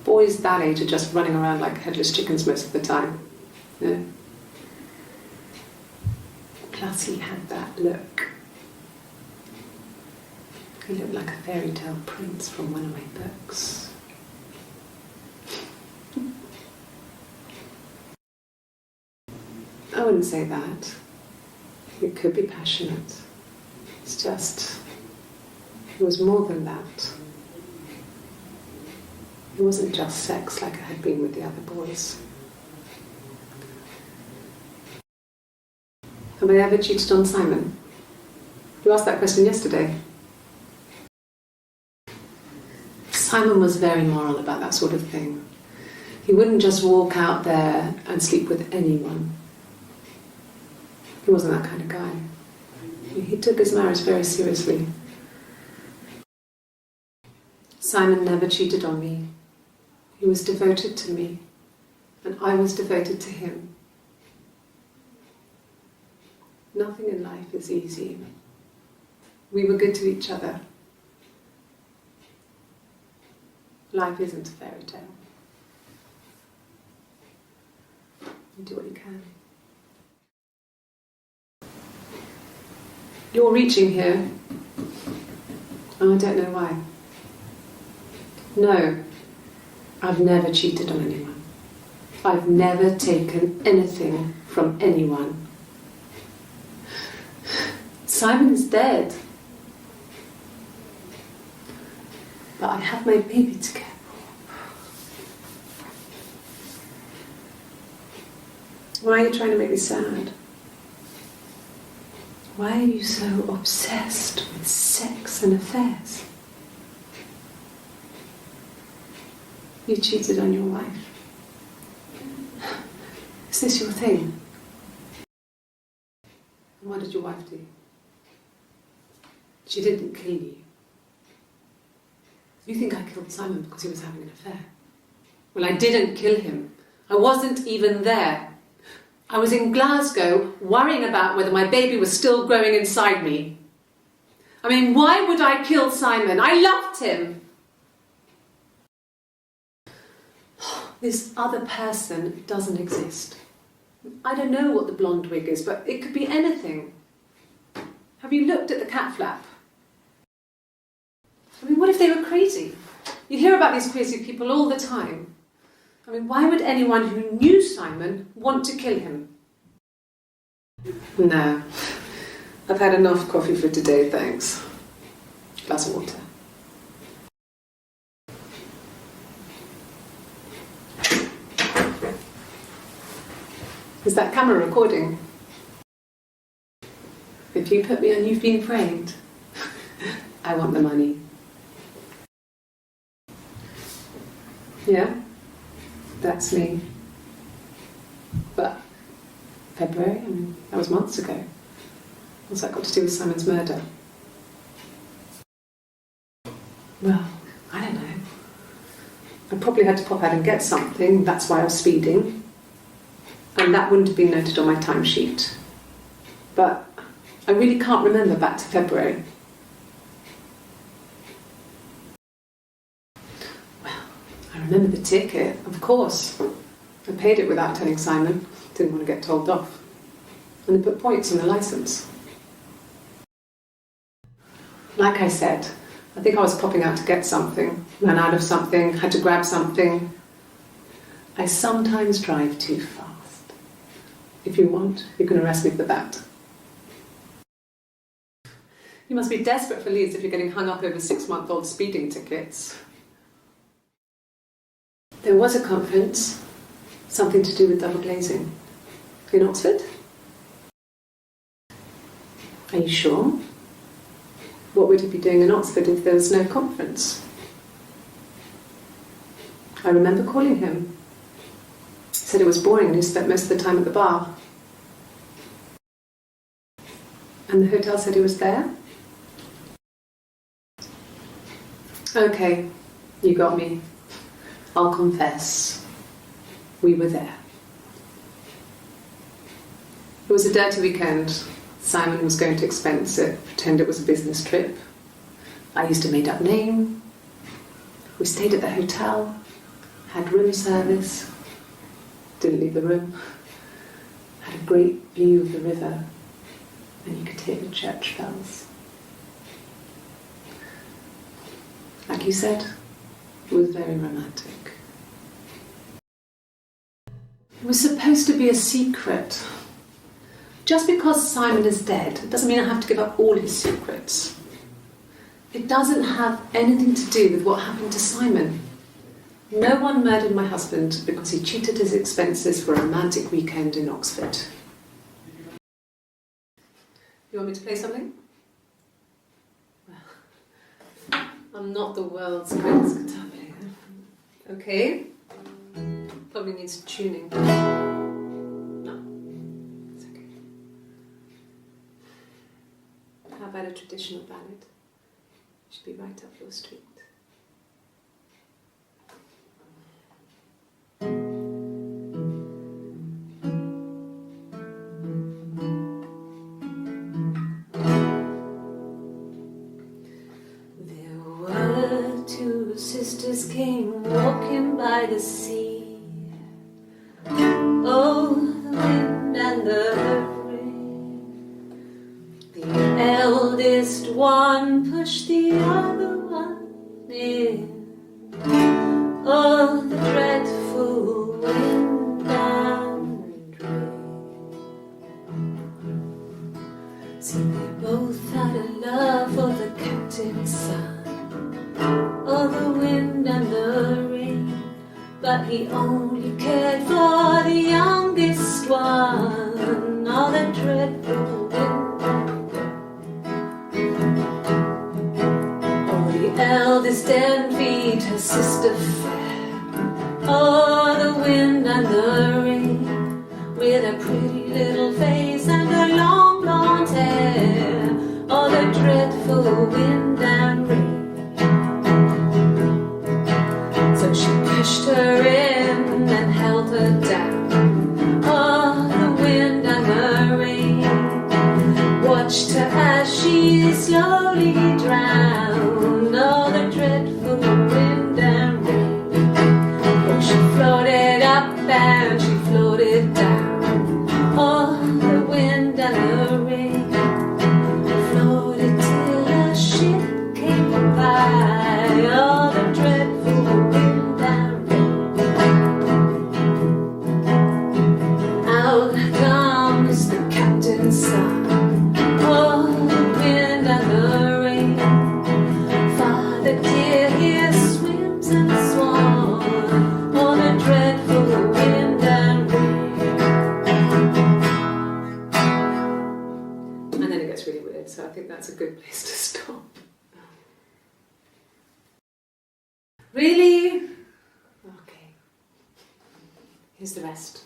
Boys that age are just running around like headless chickens most of the time. You know? Plus, he had that look. He looked like a fairy tale prince from one of my books. I wouldn't say that. It could be passionate. It's just, it was more than that. It wasn't just sex like I had been with the other boys. Have I ever cheated on Simon? You asked that question yesterday. Simon was very moral about that sort of thing. He wouldn't just walk out there and sleep with anyone. He wasn't that kind of guy. He took his marriage very seriously. Simon never cheated on me. He was devoted to me, and I was devoted to him. Nothing in life is easy. We were good to each other. Life isn't a fairy tale. You do what you can. You're reaching here. Oh, I don't know why. No, I've never cheated on anyone. I've never taken anything from anyone. Simon's dead. But I have my baby to care for. Why are you trying to make me sad? Why are you so obsessed with sex and affairs? You cheated on your wife. Is this your thing? And what did your wife do? She didn't kill you. You think I killed Simon because he was having an affair? Well, I didn't kill him. I wasn't even there. I was in Glasgow worrying about whether my baby was still growing inside me. I mean, why would I kill Simon? I loved him. This other person doesn't exist. I don't know what the blonde wig is, but it could be anything. Have you looked at the cat flap? I mean, what if they were crazy? You hear about these crazy people all the time. I mean, why would anyone who knew Simon want to kill him? No. I've had enough coffee for today, thanks. Glass of water. Is that camera recording? If you put me on You've Been Framed, I want the money. Yeah? That's me. But February, and that was months ago. What's that got to do with Simon's murder? Well, I don't know. I probably had to pop out and get something, that's why I was speeding. And that wouldn't have been noted on my timesheet. But I really can't remember back to February. Well, I remember the ticket, of course. I paid it without telling Simon. Didn't want to get told off. And they put points on the licence. Like I said, I think I was popping out to get something, ran out of something, had to grab something. I sometimes drive too fast. If you want, you can arrest me for that. You must be desperate for leads if you're getting hung up over 6-month-old speeding tickets. There was a conference, something to do with double glazing. In Oxford? Are you sure? What would he be doing in Oxford if there was no conference? I remember calling him. He said it was boring and he spent most of the time at the bar. And the hotel said he was there? Okay, you got me. I'll confess. We were there. It was a dirty weekend. Simon was going to expense it, pretend it was a business trip. I used a made-up name. We stayed at the hotel, had room service, didn't leave the room, had a great view of the river, and you could hear the church bells. Like you said, it was very romantic. It was supposed to be a secret. Just because Simon is dead doesn't mean I have to give up all his secrets. It doesn't have anything to do with what happened to Simon. No one murdered my husband because he cheated his expenses for a romantic weekend in Oxford. You want me to play something? Well, I'm not the world's greatest guitar player. Okay? Probably needs tuning. How about a traditional ballad? Should be right up your street. There were two sisters came walking by the sea. Oh, the wind and the eldest one pushed the other one in. Oh, the dreadful wind and rain. See, they both had a love for the captain's son. Oh, the wind and the rain. But he only cared for the youngest one. Oh, the dreadful wind. The eldest envied her sister fair. Oh, the wind and the rain, with a pretty little face and her long blonde hair. Oh, the dreadful wind and rain. So she pushed her in and held her down. Oh, the wind and the rain watched her as she slowly drowned. Oh, the dreadful wind and rain. Oh, she floated up and she floated down. Oh, the wind and the rain floated till a ship came by. Oh, the dreadful wind and rain. Out comes the captain's son. Oh, the wind and the rain. The deer here swims in the swan. Oh, the dreadful wind and rain. And then it gets really weird, so I think that's a good place to stop. Really? Okay. Here's the rest.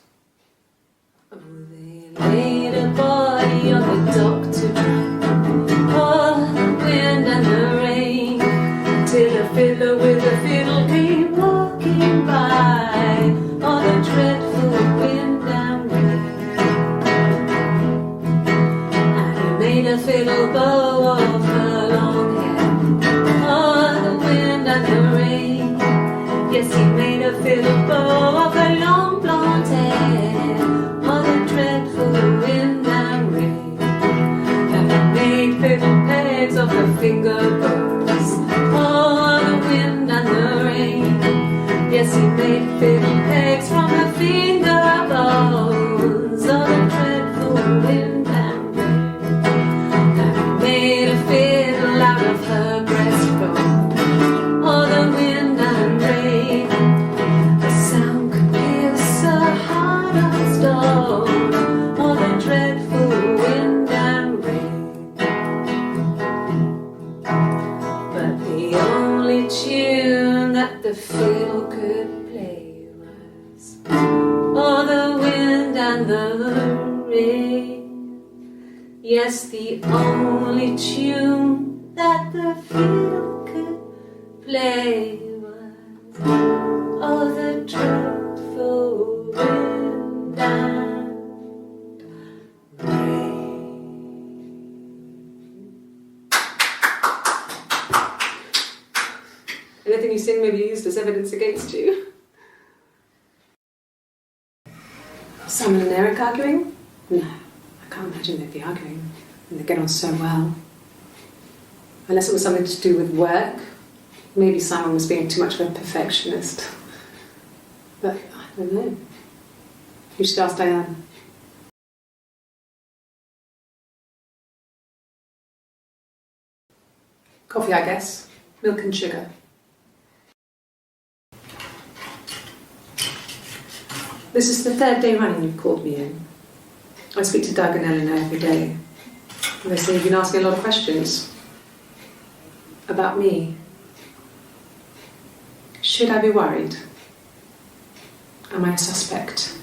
Oh, they laid a body on the dock to dry. Oh, the wind and the rain, till a fiddler with a fiddle came walking by. Oh, the dreadful wind and rain. And he made a fiddle bow of her long hair. Oh, the wind and the rain. Yes, he made a fiddle bow of her long blonde hair. Oh, the dreadful wind and rain. And he made fiddle pegs of her finger bows. Oh, the wind and the rain. Yes, he made fiddle pegs from her finger bows. Oh, the dreadful wind and rain. And he made a fiddle out of her breastbone. Oh, the wind and rain. The sound could pierce a heart of stone. Oh, the dreadful wind and rain. But the only tune that the fiddle could play was, oh, the wind and the rain. Yes, the only tune that the fiddle could play was, oh, the dreadful wind and rain. Anything you sing may be used as evidence against you. Simon and Eric arguing? No, I can't imagine they'd be arguing. And they get on so well. Unless it was something to do with work. Maybe Simon was being too much of a perfectionist. But I don't know. You should ask Diane. Coffee, I guess. Milk and sugar. This is the third day running you've called me in. I speak to Doug and Eleanor every day. And they say you've been asking a lot of questions. About me. Should I be worried? Am I a suspect?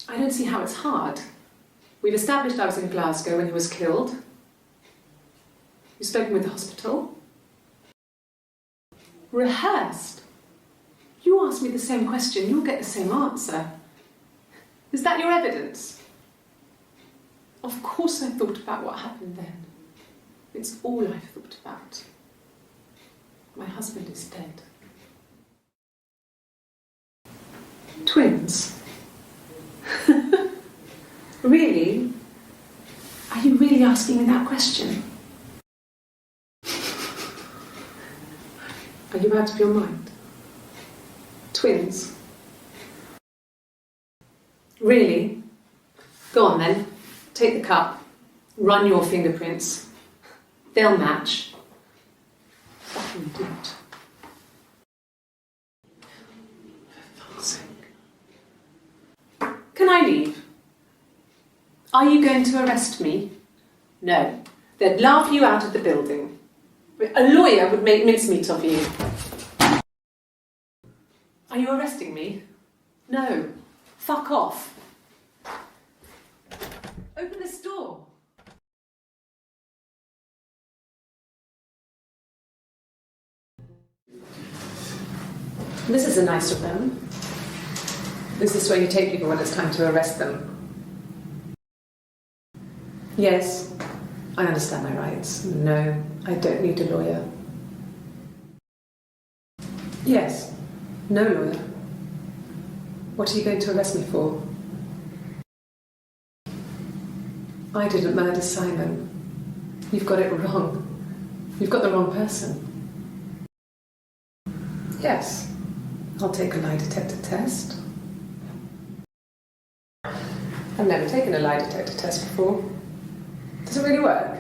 I don't see how it's hard. We've established I was in Glasgow when he was killed. You've spoken with the hospital. Rehearsed. You ask me the same question, you'll get the same answer. Is that your evidence? Of course I thought about what happened then. It's all I've thought about. My husband is dead. Twins? Really? Are you really asking me that question? Are you out of your mind? Twins? Really? Go on then. Take the cup. Run your fingerprints. They'll match. Fucking do it. For fuck's sake. Can I leave? Are you going to arrest me? No. They'd laugh you out of the building. A lawyer would make mincemeat of you. Are you arresting me? No. Fuck off. Open this door. This is nice of them. This is where you take people when it's time to arrest them. Yes, I understand my rights. No, I don't need a lawyer. Yes, no lawyer. What are you going to arrest me for? I didn't murder Simon. You've got it wrong. You've got the wrong person. Yes, I'll take a lie detector test. I've never taken a lie detector test before. Does it really work?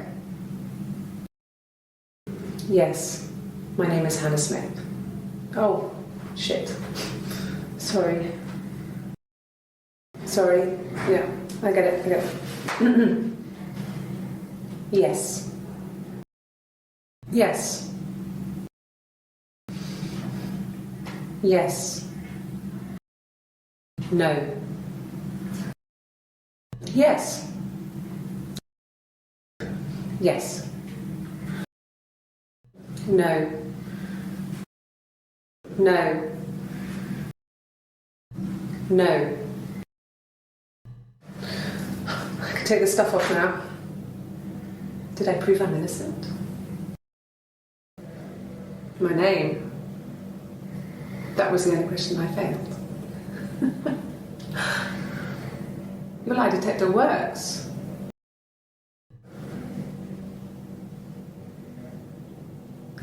Yes, my name is Hannah Smith. Oh, shit. Sorry. Sorry. Yeah, I get it. Yes. Yes. Yes. No. Yes. Yes. No. No. No. I can take this stuff off now. Did I prove I'm innocent? My name? That was the only question I failed. Your lie detector works.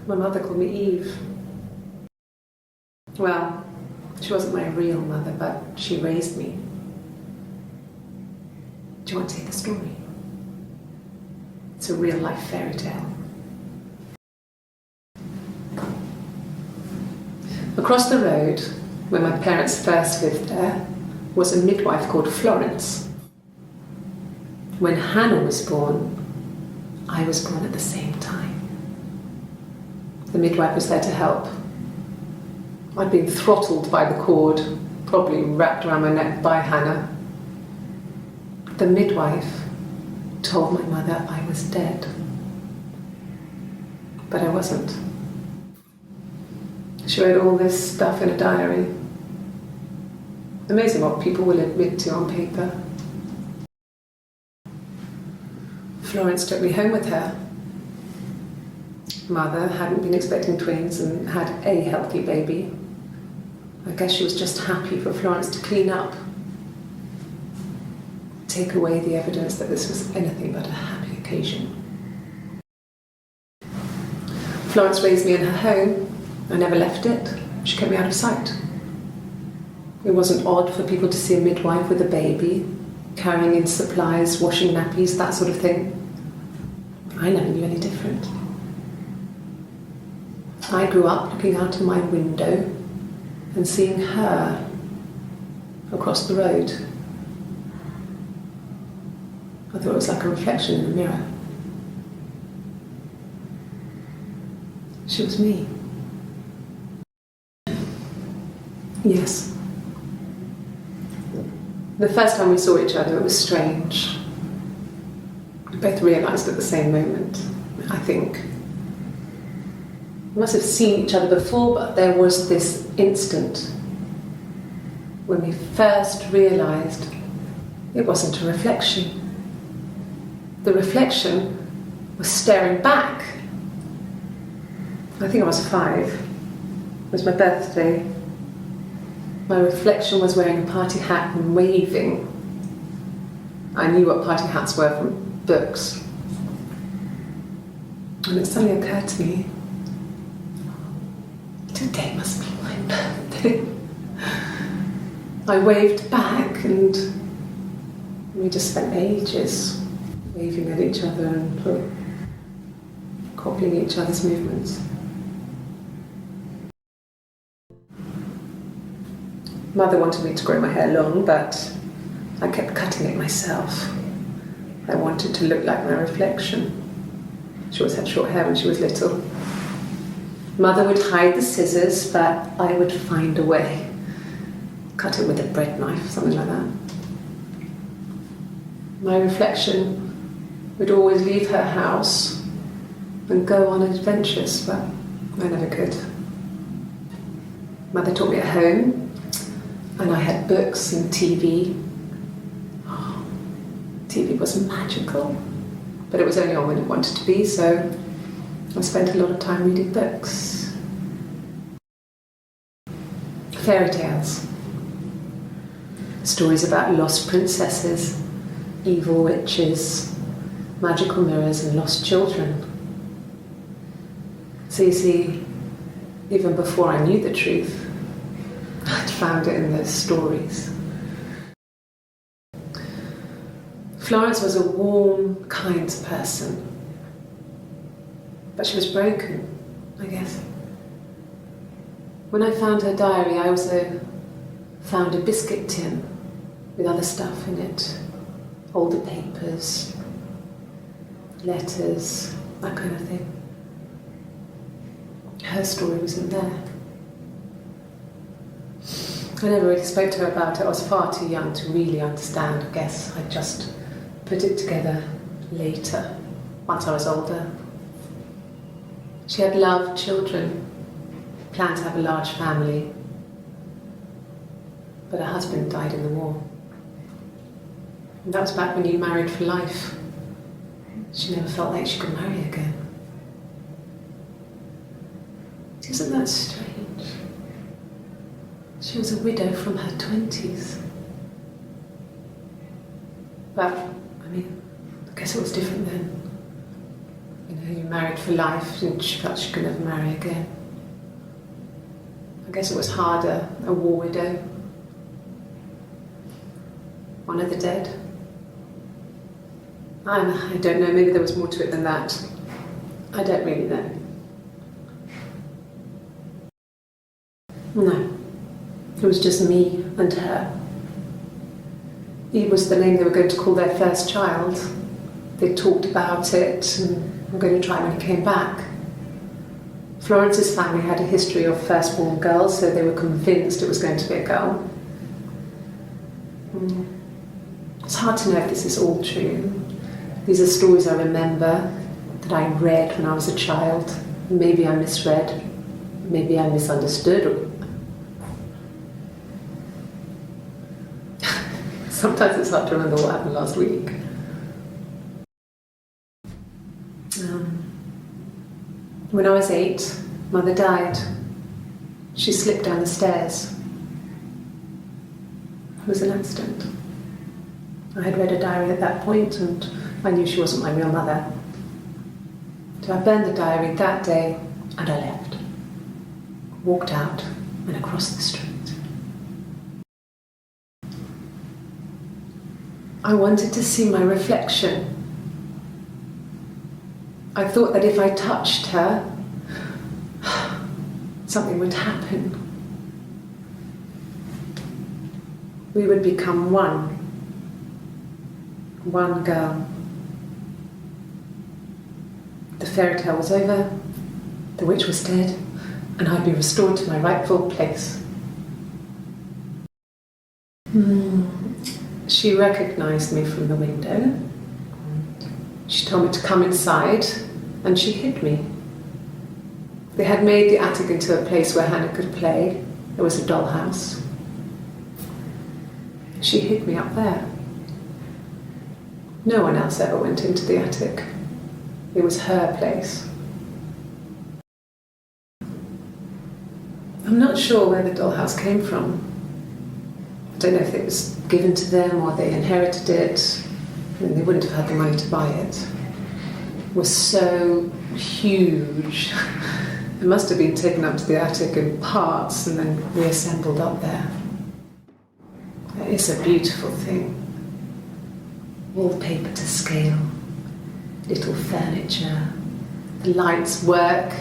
My mother called me Eve. Well, she wasn't my real mother, but she raised me. Do you want to hear the story? It's a real-life fairy tale. Across the road, where my parents first lived there, was a midwife called Florence. When Hannah was born, I was born at the same time. The midwife was there to help. I'd been throttled by the cord, probably wrapped around my neck by Hannah. The midwife told my mother I was dead. But I wasn't. She wrote all this stuff in a diary. Amazing what people will admit to on paper. Florence took me home with her. Mother hadn't been expecting twins and had a healthy baby. I guess she was just happy for Florence to clean up. Take away the evidence that this was anything but a happy occasion. Florence raised me in her home. I never left it. She kept me out of sight. It wasn't odd for people to see a midwife with a baby, carrying in supplies, washing nappies, that sort of thing. I never knew any different. I grew up looking out of my window and seeing her across the road. I thought it was like a reflection in the mirror. She was me. Yes. The first time we saw each other, it was strange. We both realised at the same moment, I think. We must have seen each other before, but there was this instant when we first realised it wasn't a reflection. The reflection was staring back. I think I was 5. It was my birthday. My reflection was wearing a party hat and waving. I knew what party hats were from books. And it suddenly occurred to me, today must be my birthday. I waved back and we just spent ages waving at each other and copying each other's movements. Mother wanted me to grow my hair long, but I kept cutting it myself. I wanted to look like my reflection. She always had short hair when she was little. Mother would hide the scissors, but I would find a way. Cut it with a bread knife, something like that. My reflection would always leave her house and go on adventures, but I never could. Mother taught me at home, and I had books and TV. Oh, TV was magical, but it was only on when it wanted to be, so I spent a lot of time reading books. Fairy tales. Stories about lost princesses, evil witches, magical mirrors and lost children. So you see, even before I knew the truth, I'd found it in those stories. Florence was a warm, kind person, but she was broken, I guess. When I found her diary, I also found a biscuit tin with other stuff in it, older papers, letters, that kind of thing. Her story wasn't there. I never really spoke to her about it. I was far too young to really understand, I guess. I just put it together later, once I was older. She had loved children, planned to have a large family, but her husband died in the war. And that was back when you married for life. She never felt like she could marry again. Isn't that strange? She was a widow from her 20s. But, I mean, I guess it was different then. You know, you married for life and she felt she could never marry again. I guess it was harder, a war widow. One of the dead. I don't know, maybe there was more to it than that. I don't really know. No, it was just me and her. Eve was the name they were going to call their first child. They talked about it and were going to try when he came back. Florence's family had a history of firstborn girls, so they were convinced it was going to be a girl. It's hard to know if this is all true. These are stories I remember that I read when I was a child. Maybe I misread, maybe I misunderstood. Sometimes it's hard to remember what happened last week. When I was 8, Mother died. She slipped down the stairs. It was an accident. I had read a diary at that point and I knew she wasn't my real mother. So I burned the diary that day and I left. Walked out and across the street. I wanted to see my reflection. I thought that if I touched her, something would happen. We would become one. One girl. The fairy tale was over, the witch was dead, and I'd be restored to my rightful place. She recognised me from the window. She told me to come inside, and she hid me. They had made the attic into a place where Hannah could play. There was a dollhouse. She hid me up there. No one else ever went into the attic. It was her place. I'm not sure where the dollhouse came from. I don't know if it was given to them or they inherited it. And they wouldn't have had the money to buy it. It was so huge. It must have been taken up to the attic in parts and then reassembled up there. It's a beautiful thing. Wallpaper to scale, little furniture, the lights work,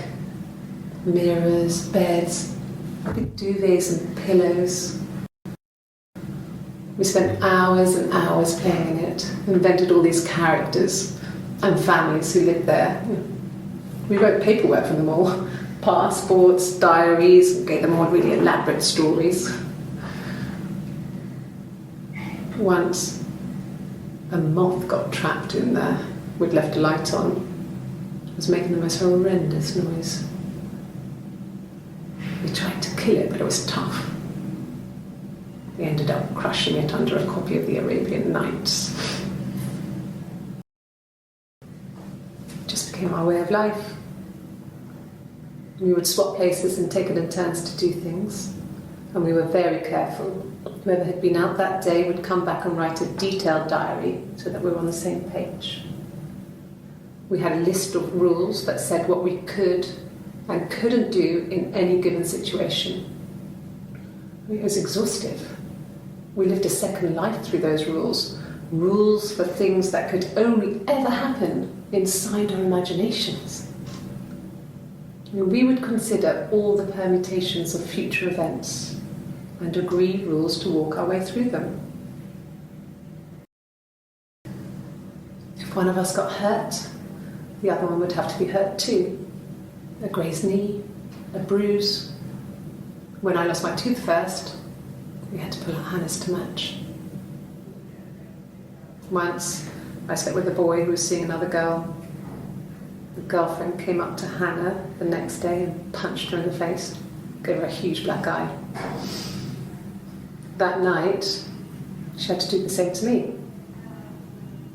mirrors, beds, big duvets and pillows. We spent hours and hours playing in it, invented all these characters and families who lived there. We wrote paperwork from them all, passports, diaries, and gave them all really elaborate stories. Once, a moth got trapped in there. We'd left a light on. It was making the most horrendous noise. We tried to kill it, but it was tough. We ended up crushing it under a copy of the Arabian Nights. It just became our way of life. We would swap places and take it in turns to do things. And we were very careful. Whoever had been out that day would come back and write a detailed diary so that we were on the same page. We had a list of rules that said what we could and couldn't do in any given situation. It was exhaustive. We lived a second life through those rules. Rules for things that could only ever happen inside our imaginations. We would consider all the permutations of future events and agree rules to walk our way through them. If one of us got hurt, the other one would have to be hurt too. A grazed knee, a bruise. When I lost my tooth first, we had to pull out Hannah's to match. Once, I slept with a boy who was seeing another girl. The girlfriend came up to Hannah the next day and punched her in the face, gave her a huge black eye. That night, she had to do the same to me.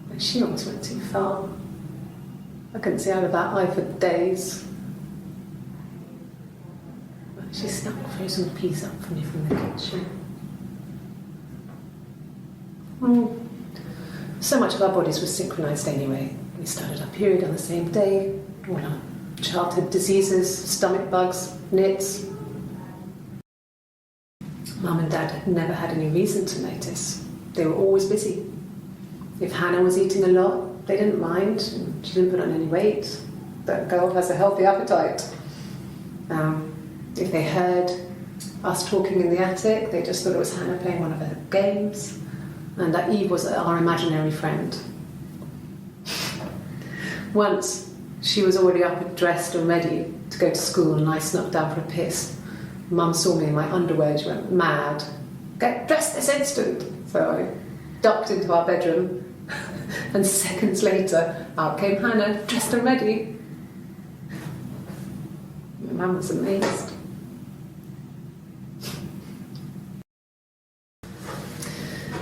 But she almost went too far. I couldn't see out of that eye for days. She snuck frozen peas up for me from the kitchen. So much of our bodies were synchronised anyway. We started our period on the same day. All our childhood diseases, stomach bugs, nits. Mum and Dad had never had any reason to notice. They were always busy. If Hannah was eating a lot, they didn't mind. She didn't put on any weight. That girl has a healthy appetite. If they heard us talking in the attic, they just thought it was Hannah playing one of her games, and that Eve was our imaginary friend. Once, she was already up and dressed and ready to go to school, and I snuck down for a piss. Mum saw me in my underwear, she went mad. "Get dressed this instant!" So I ducked into our bedroom, and seconds later, out came Hannah, dressed and ready. Mum was amazed.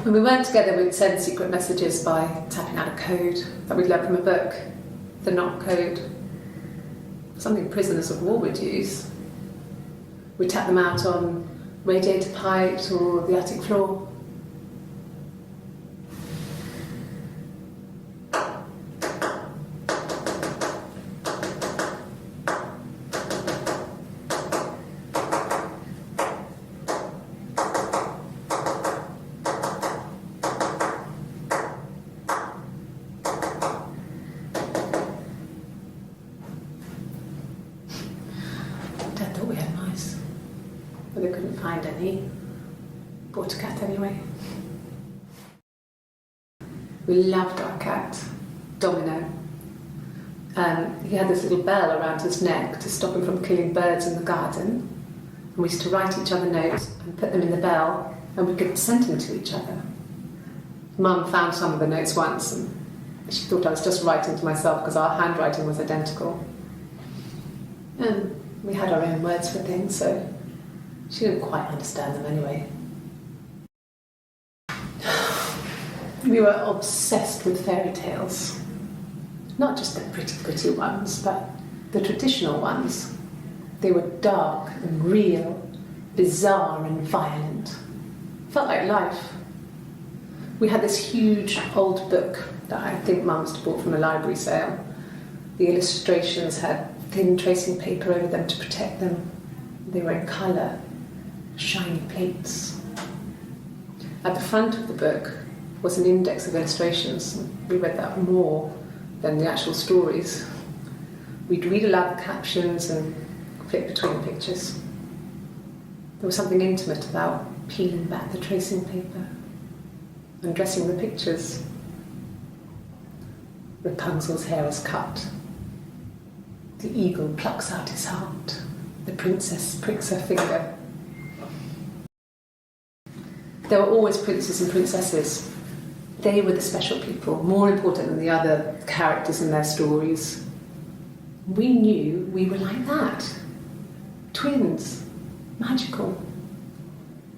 When we weren't together, we'd send secret messages by tapping out a code that we'd learned from a book, the knock code, something prisoners of war would use. We'd tap them out on radiator pipes or the attic floor. Dad thought we had mice, but they couldn't find any. Bought a cat anyway. We loved our cat, Domino. He had this little bell around his neck to stop him from killing birds in the garden. And we used to write each other notes and put them in the bell, and we could send them to each other. Mum found some of the notes once, and she thought I was just writing to myself because our handwriting was identical. And we had our own words for things, so she didn't quite understand them anyway. We were obsessed with fairy tales. Not just the pretty ones, but the traditional ones. They were dark and real, bizarre and violent. Felt like life. We had this huge old book that I think Mum must have bought from a library sale. The illustrations had thin tracing paper over them to protect them. They were in colour, shiny plates. At the front of the book was an index of illustrations. We read that more than the actual stories. We'd read aloud the captions and flip between the pictures. There was something intimate about peeling back the tracing paper and dressing the pictures. Rapunzel's hair is cut. The eagle plucks out his heart. The princess pricks her finger. There were always princes and princesses. They were the special people, more important than the other characters in their stories. We knew we were like that. Twins. Magical.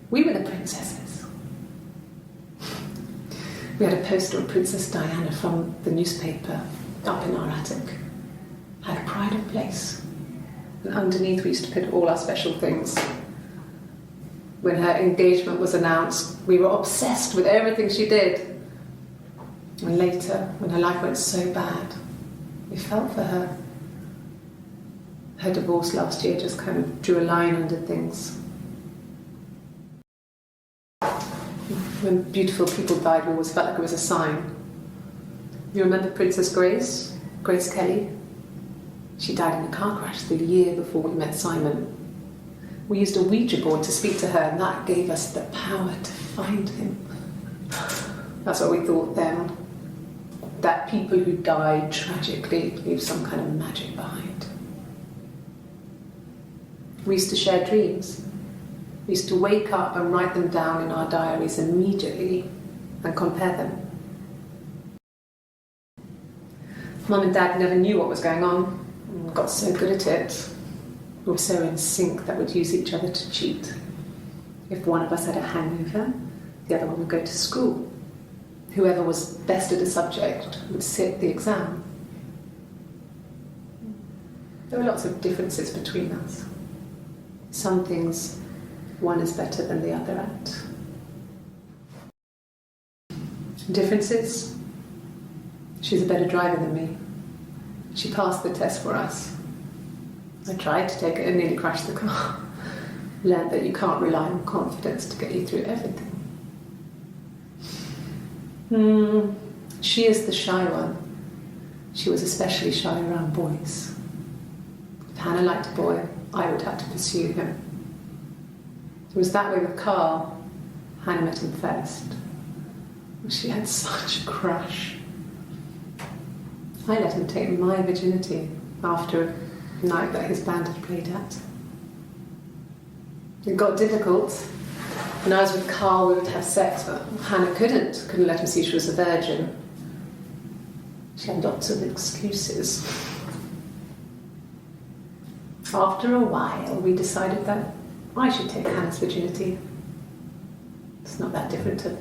We were the princesses. We had a poster of Princess Diana from the newspaper up in our attic. Had a pride of place. And underneath we used to put all our special things. When her engagement was announced, we were obsessed with everything she did. And later, when her life went so bad, we felt for her. Her divorce last year just kind of drew a line under things. When beautiful people died, we always felt like it was a sign. You remember Princess Grace? Grace Kelly? She died in a car crash the year before we met Simon. We used a Ouija board to speak to her, and that gave us the power to find him. That's what we thought then. That people who died tragically leave some kind of magic behind. We used to share dreams. We used to wake up and write them down in our diaries immediately and compare them. Mum and Dad never knew what was going on and got so good at it. We were so in sync that we'd use each other to cheat. If one of us had a hangover, the other one would go to school. Whoever was best at a subject would sit the exam. There were lots of differences between us. Some things one is better than the other at. Differences? She's a better driver than me. She passed the test for us. I tried to take it and nearly crashed the car. Learned that you can't rely on confidence to get you through everything. She is the shy one. She was especially shy around boys. If Hannah liked a boy, I would have to pursue him. It was that way with Carl. Hannah met him first. She had such a crush. I let him take my virginity after a night that his band had played at. It got difficult. When I was with Carl, we would have sex, but Hannah couldn't let him see she was a virgin. She had lots of excuses. After a while, we decided that I should take Hannah's virginity. It's not that different to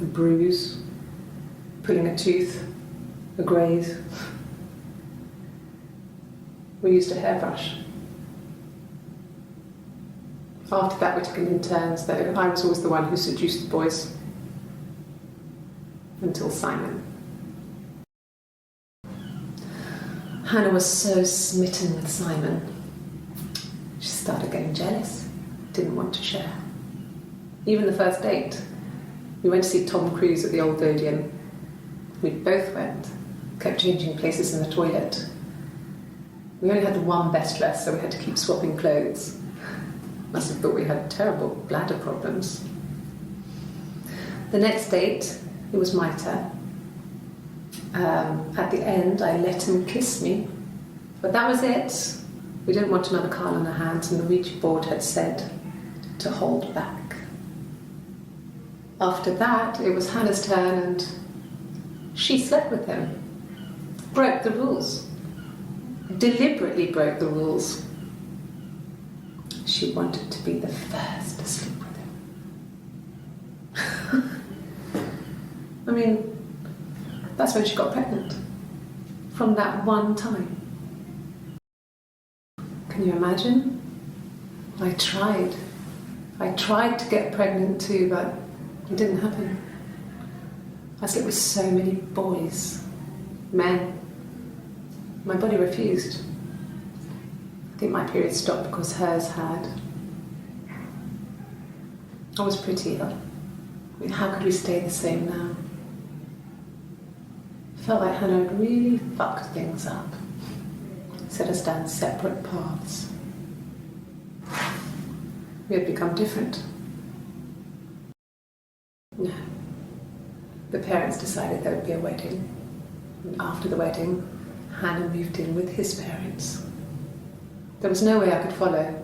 a bruise, pulling a tooth, a graze. We used a hairbrush. After that, we took it in turns, though I was always the one who seduced the boys. Until Simon. Hannah was so smitten with Simon. She started getting jealous, didn't want to share. Even the first date, we went to see Tom Cruise at the Old Odeon. We both went, kept changing places in the toilet. We only had one best dress, so we had to keep swapping clothes. Must have thought we had terrible bladder problems. The next date, it was my turn. At the end, I let him kiss me, but that was it. We didn't want another Carl on our hands, and the Ouija board had said to hold back. After that, it was Hannah's turn, and she slept with him. Broke the rules. Deliberately broke the rules. She wanted to be the first to sleep with him. I mean, that's when she got pregnant. From that one time. Can you imagine? I tried to get pregnant too, but it didn't happen. I slept with so many boys, men. My body refused. I think my period stopped because hers had. I was pretty ill. I mean, how could we stay the same now? I felt like Hannah had really fucked things up. Set us down separate paths. We had become different. No. The parents decided there would be a wedding. And after the wedding, Hannah moved in with his parents. There was no way I could follow.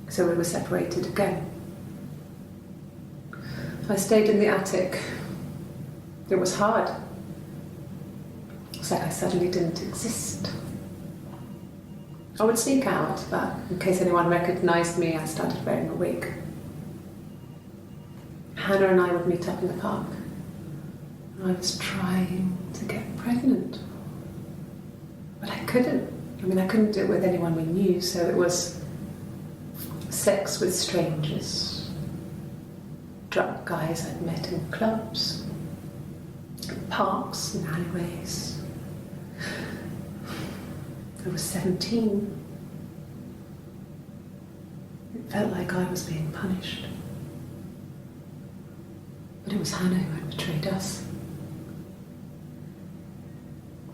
So we were separated again. I stayed in the attic. It was hard. It was like I suddenly didn't exist. I would sneak out, but in case anyone recognised me, I started wearing a wig. Hannah and I would meet up in the park. I was trying to get pregnant. But I couldn't. I mean, I couldn't do it with anyone we knew, so it was sex with strangers. Drunk guys I'd met in clubs, parks and alleyways. I was 17. It felt like I was being punished. But it was Hannah who had betrayed us.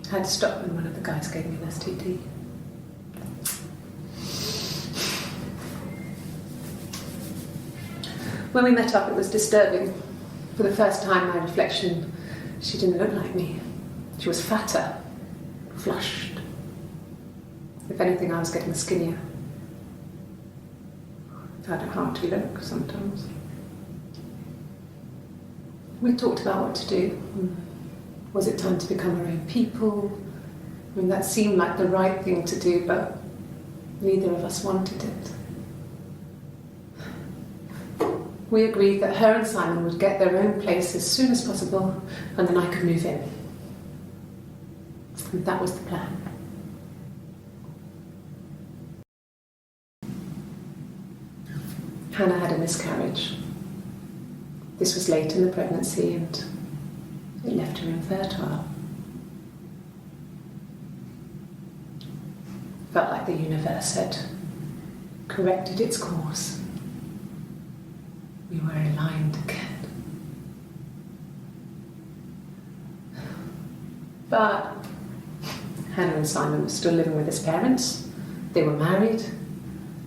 I had to stop when one of the guys gave me an STD. When we met up, it was disturbing. For the first time, my reflection, she didn't look like me. She was fatter, flushed. If anything, I was getting skinnier. I found it hard to look sometimes. We talked about what to do. Was it time to become our own people? I mean, that seemed like the right thing to do, but neither of us wanted it. We agreed that her and Simon would get their own place as soon as possible, and then I could move in. And that was the plan. Hannah had a miscarriage. This was late in the pregnancy and it left her infertile. Felt like the universe had corrected its course. We were aligned again. But Hannah and Simon were still living with his parents. They were married.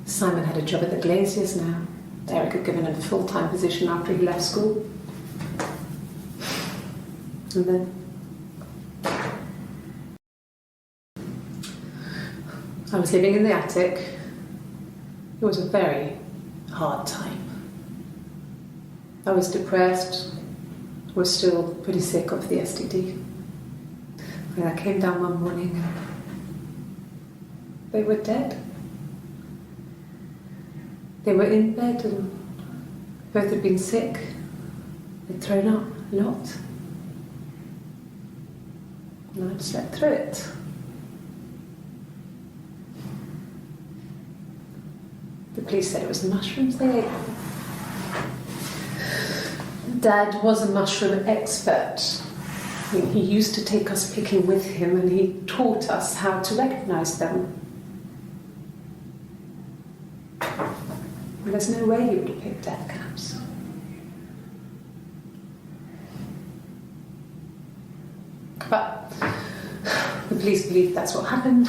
Simon had a job at the Glaziers now. Eric had given him a full-time position after he left school. And then I was living in the attic. It was a very hard time. I was depressed, was still pretty sick of the STD. And I came down one morning and they were dead. They were in bed and both had been sick. They'd thrown up a lot. And I'd slept through it. The police said it was the mushrooms they ate. Dad was a mushroom expert. I mean, he used to take us picking with him and he taught us how to recognise them. There's no way he would have picked death caps. But the police believe that's what happened.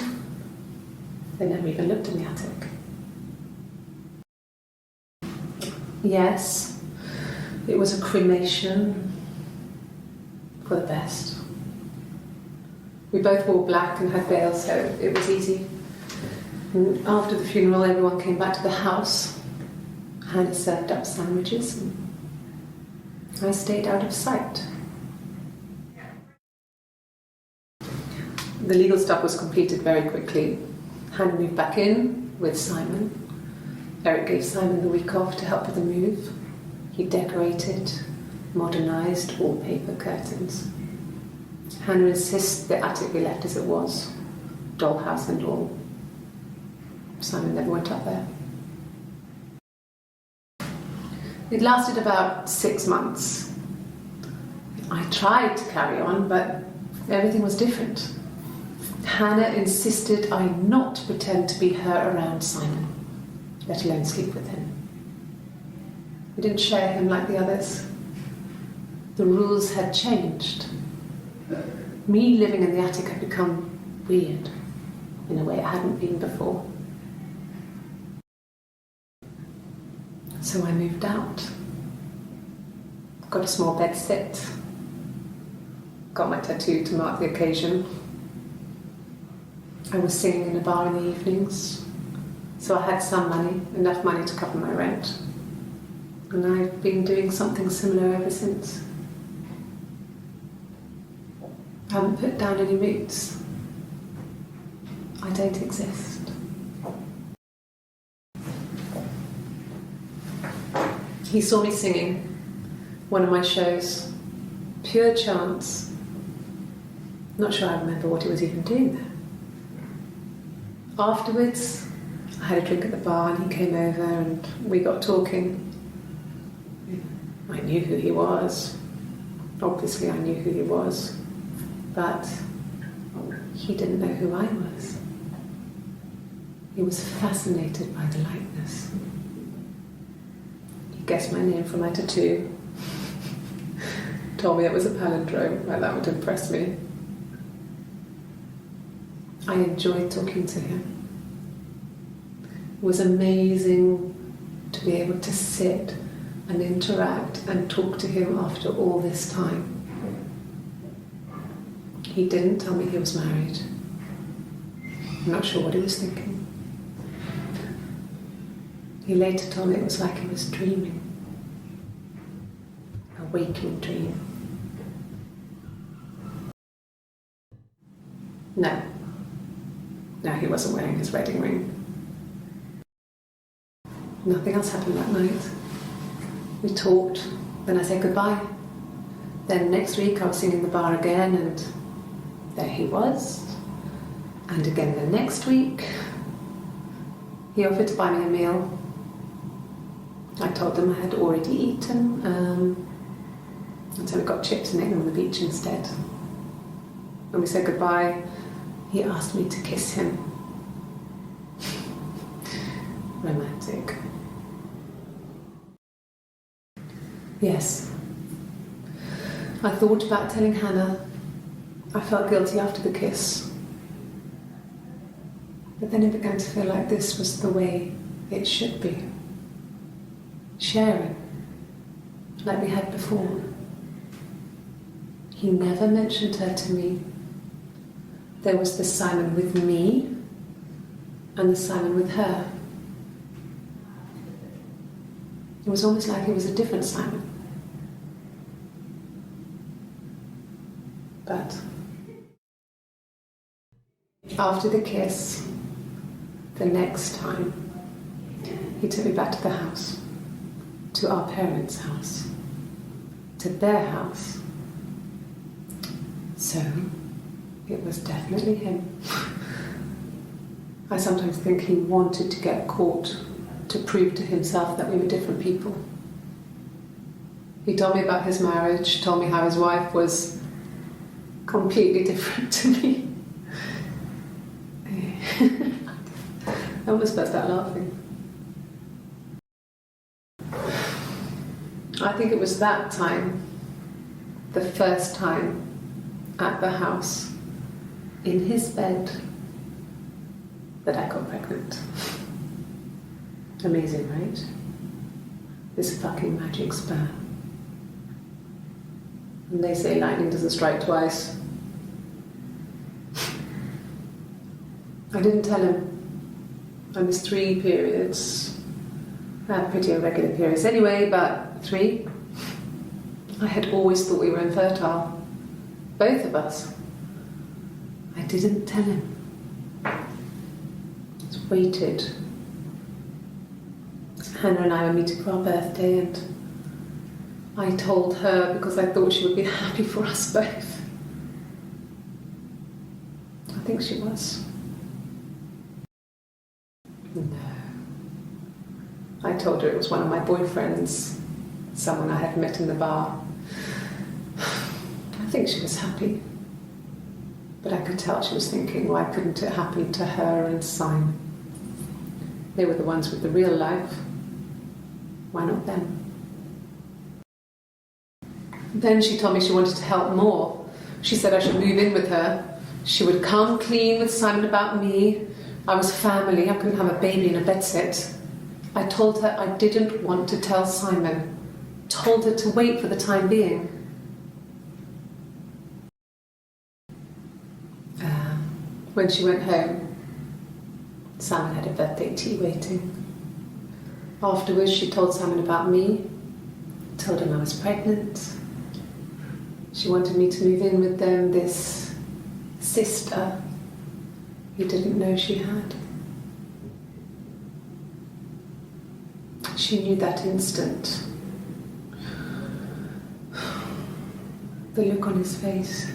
They never even looked in the attic. Yes, it was a cremation for the best. We both wore black and had veils, so it was easy. And after the funeral, everyone came back to the house. Hannah served up sandwiches and I stayed out of sight. The legal stuff was completed very quickly. Hannah moved back in with Simon. Eric gave Simon the week off to help with the move. He decorated, modernised wallpaper, curtains. Hannah insists the attic be left as it was, dollhouse and all. Simon never went up there. It lasted about 6 months. I tried to carry on, but everything was different. Hannah insisted I not pretend to be her around Simon, let alone sleep with him. We didn't share him like the others. The rules had changed. Me living in the attic had become weird in a way it hadn't been before. So I moved out. Got a small bed set. Got my tattoo to mark the occasion. I was singing in a bar in the evenings, so I had some money, enough money to cover my rent. And I've been doing something similar ever since. I haven't put down any roots. I don't exist. He saw me singing one of my shows, pure chance. Not sure I remember what he was even doing there. Afterwards, I had a drink at the bar and he came over and we got talking. I knew who he was. Obviously I knew who he was. But he didn't know who I was. He was fascinated by the likeness. He guessed my name from my tattoo. Told me it was a palindrome, like that would impress me. I enjoyed talking to him. It was amazing to be able to sit and interact and talk to him after all this time. He didn't tell me he was married. I'm not sure what he was thinking. He later told me it was like he was dreaming. A waking dream. No. No, he wasn't wearing his wedding ring. Nothing else happened that night. We talked, then I said goodbye. Then next week I was singing in the bar again, and there he was. And again the next week, he offered to buy me a meal. I told him I had already eaten, and so we got chips and ate them on the beach instead. When we said goodbye, he asked me to kiss him. Romantic. Yes. I thought about telling Hannah. I felt guilty after the kiss. But then it began to feel like this was the way it should be. Sharing, like we had before. He never mentioned her to me. There was the Simon with me and the Simon with her. It was almost like it was a different Simon. But after the kiss, the next time, he took me back to the house, to our parents' house, to their house. So, it was definitely him. I sometimes think he wanted to get caught to prove to himself that we were different people. He told me about his marriage, told me how his wife was completely different to me. I almost burst out laughing. I think it was that time, the first time at the house, in his bed, that I got pregnant. Amazing, right? This fucking magic sperm. And they say lightning doesn't strike twice. I didn't tell him. I missed 3 periods. I had pretty irregular periods anyway, but 3. I had always thought we were infertile. Both of us. I didn't tell him. Just waited. Hannah and I were meeting for our birthday, and I told her because I thought she would be happy for us both. I think she was. No. I told her it was one of my boyfriends, someone I had met in the bar. I think she was happy. But I could tell she was thinking, why couldn't it happen to her and Simon? They were the ones with the real life. Why not them? Then she told me she wanted to help more. She said I should move in with her. She would come clean with Simon about me. I was family. I couldn't have a baby in a bedsit. I told her I didn't want to tell Simon. Told her to wait for the time being. When she went home, Simon had a birthday tea waiting. Afterwards, she told Simon about me, told him I was pregnant. She wanted me to move in with them, this sister he didn't know she had. She knew that instant. The look on his face.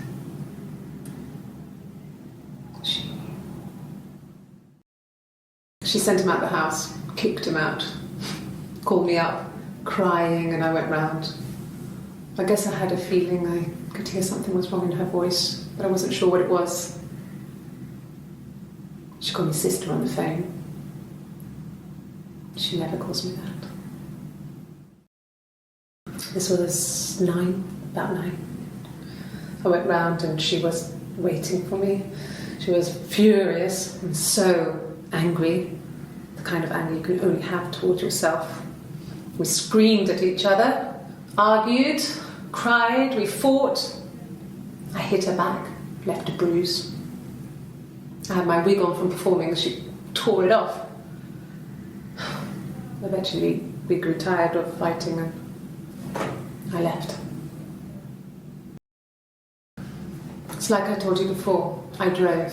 She sent him out the house, kicked him out, called me up, crying, and I went round. I guess I had a feeling I could hear something was wrong in her voice, but I wasn't sure what it was. She called me sister on the phone. She never calls me that. This was about 9. I went round and she was waiting for me. She was furious and so angry, the kind of anger you can only have towards yourself. We screamed at each other, argued, cried, we fought. I hit her back, left a bruise. I had my wig on from performing, she tore it off. Eventually, we grew tired of fighting and I left. It's like I told you before, I drove.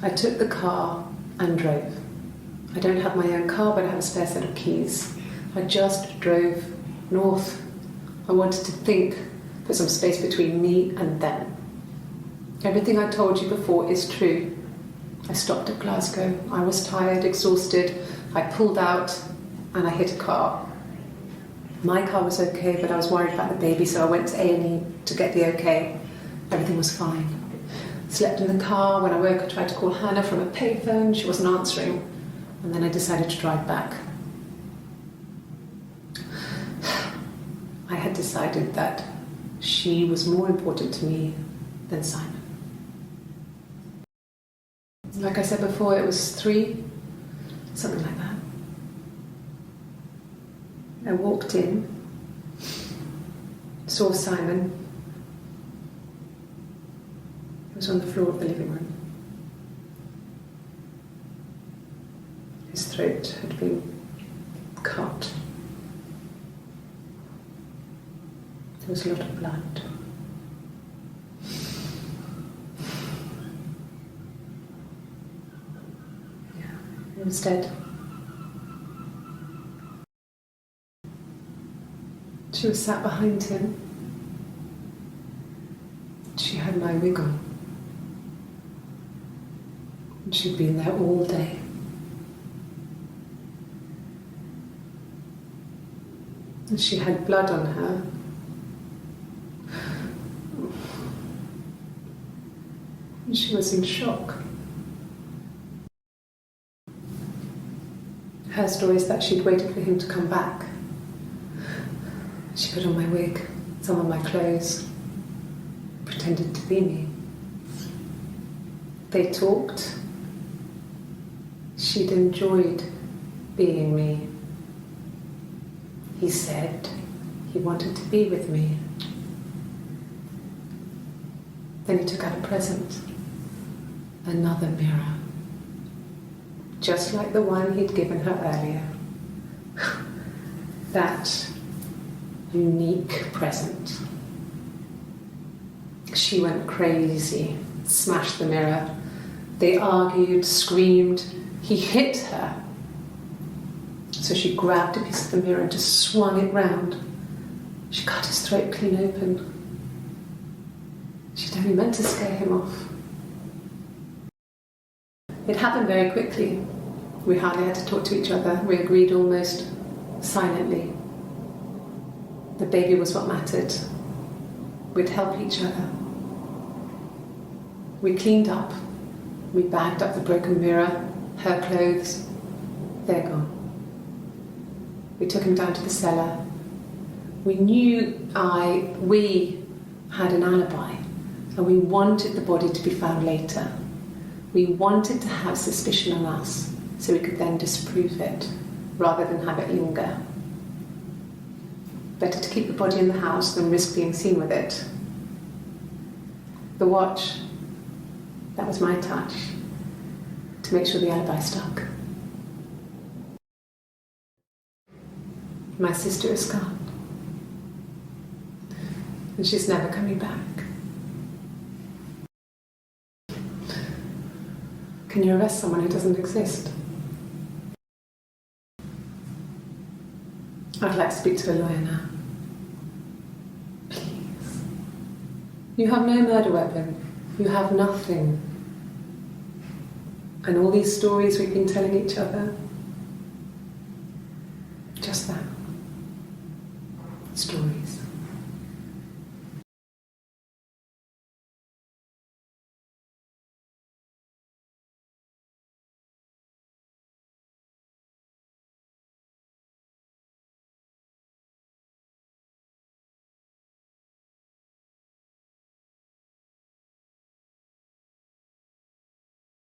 I took the car and drove. I don't have my own car, but I have a spare set of keys. I just drove north. I wanted to think, put some space between me and them. Everything I told you before is true. I stopped at Glasgow. I was tired, exhausted. I pulled out and I hit a car. My car was okay, but I was worried about the baby, so I went to A&E to get the okay. Everything was fine. Slept in the car. When I woke, I tried to call Hannah from a payphone. She wasn't answering. And then I decided to drive back. I had decided that she was more important to me than Simon. Like I said before, it was 3, something like that. I walked in, saw Simon. He was on the floor of the living room. His throat had been cut. There was a lot of blood. Yeah, he was dead. She was sat behind him. She had my wig on. And she'd been there all day. And she had blood on her. And she was in shock. Her story is that she'd waited for him to come back. She put on my wig, some of my clothes, pretended to be me. They talked. She'd enjoyed being me. He said he wanted to be with me. Then he took out a present, another mirror, just like the one he'd given her earlier. That unique present. She went crazy, smashed the mirror. They argued, screamed. He hit her. So she grabbed a piece of the mirror and just swung it round. She cut his throat clean open. She'd only meant to scare him off. It happened very quickly. We hardly had to talk to each other. We agreed almost silently. The baby was what mattered. We'd help each other. We cleaned up. We bagged up the broken mirror, her clothes. They're gone. We took him down to the cellar. We knew we had an alibi, and we wanted the body to be found later. We wanted to have suspicion on us, so we could then disprove it, rather than have it linger. Better to keep the body in the house than risk being seen with it. The watch, that was my touch, to make sure the alibi stuck. My sister is gone. And she's never coming back. Can you arrest someone who doesn't exist? I'd like to speak to a lawyer now. Please. You have no murder weapon. You have nothing. And all these stories we've been telling each other, just that. Stories.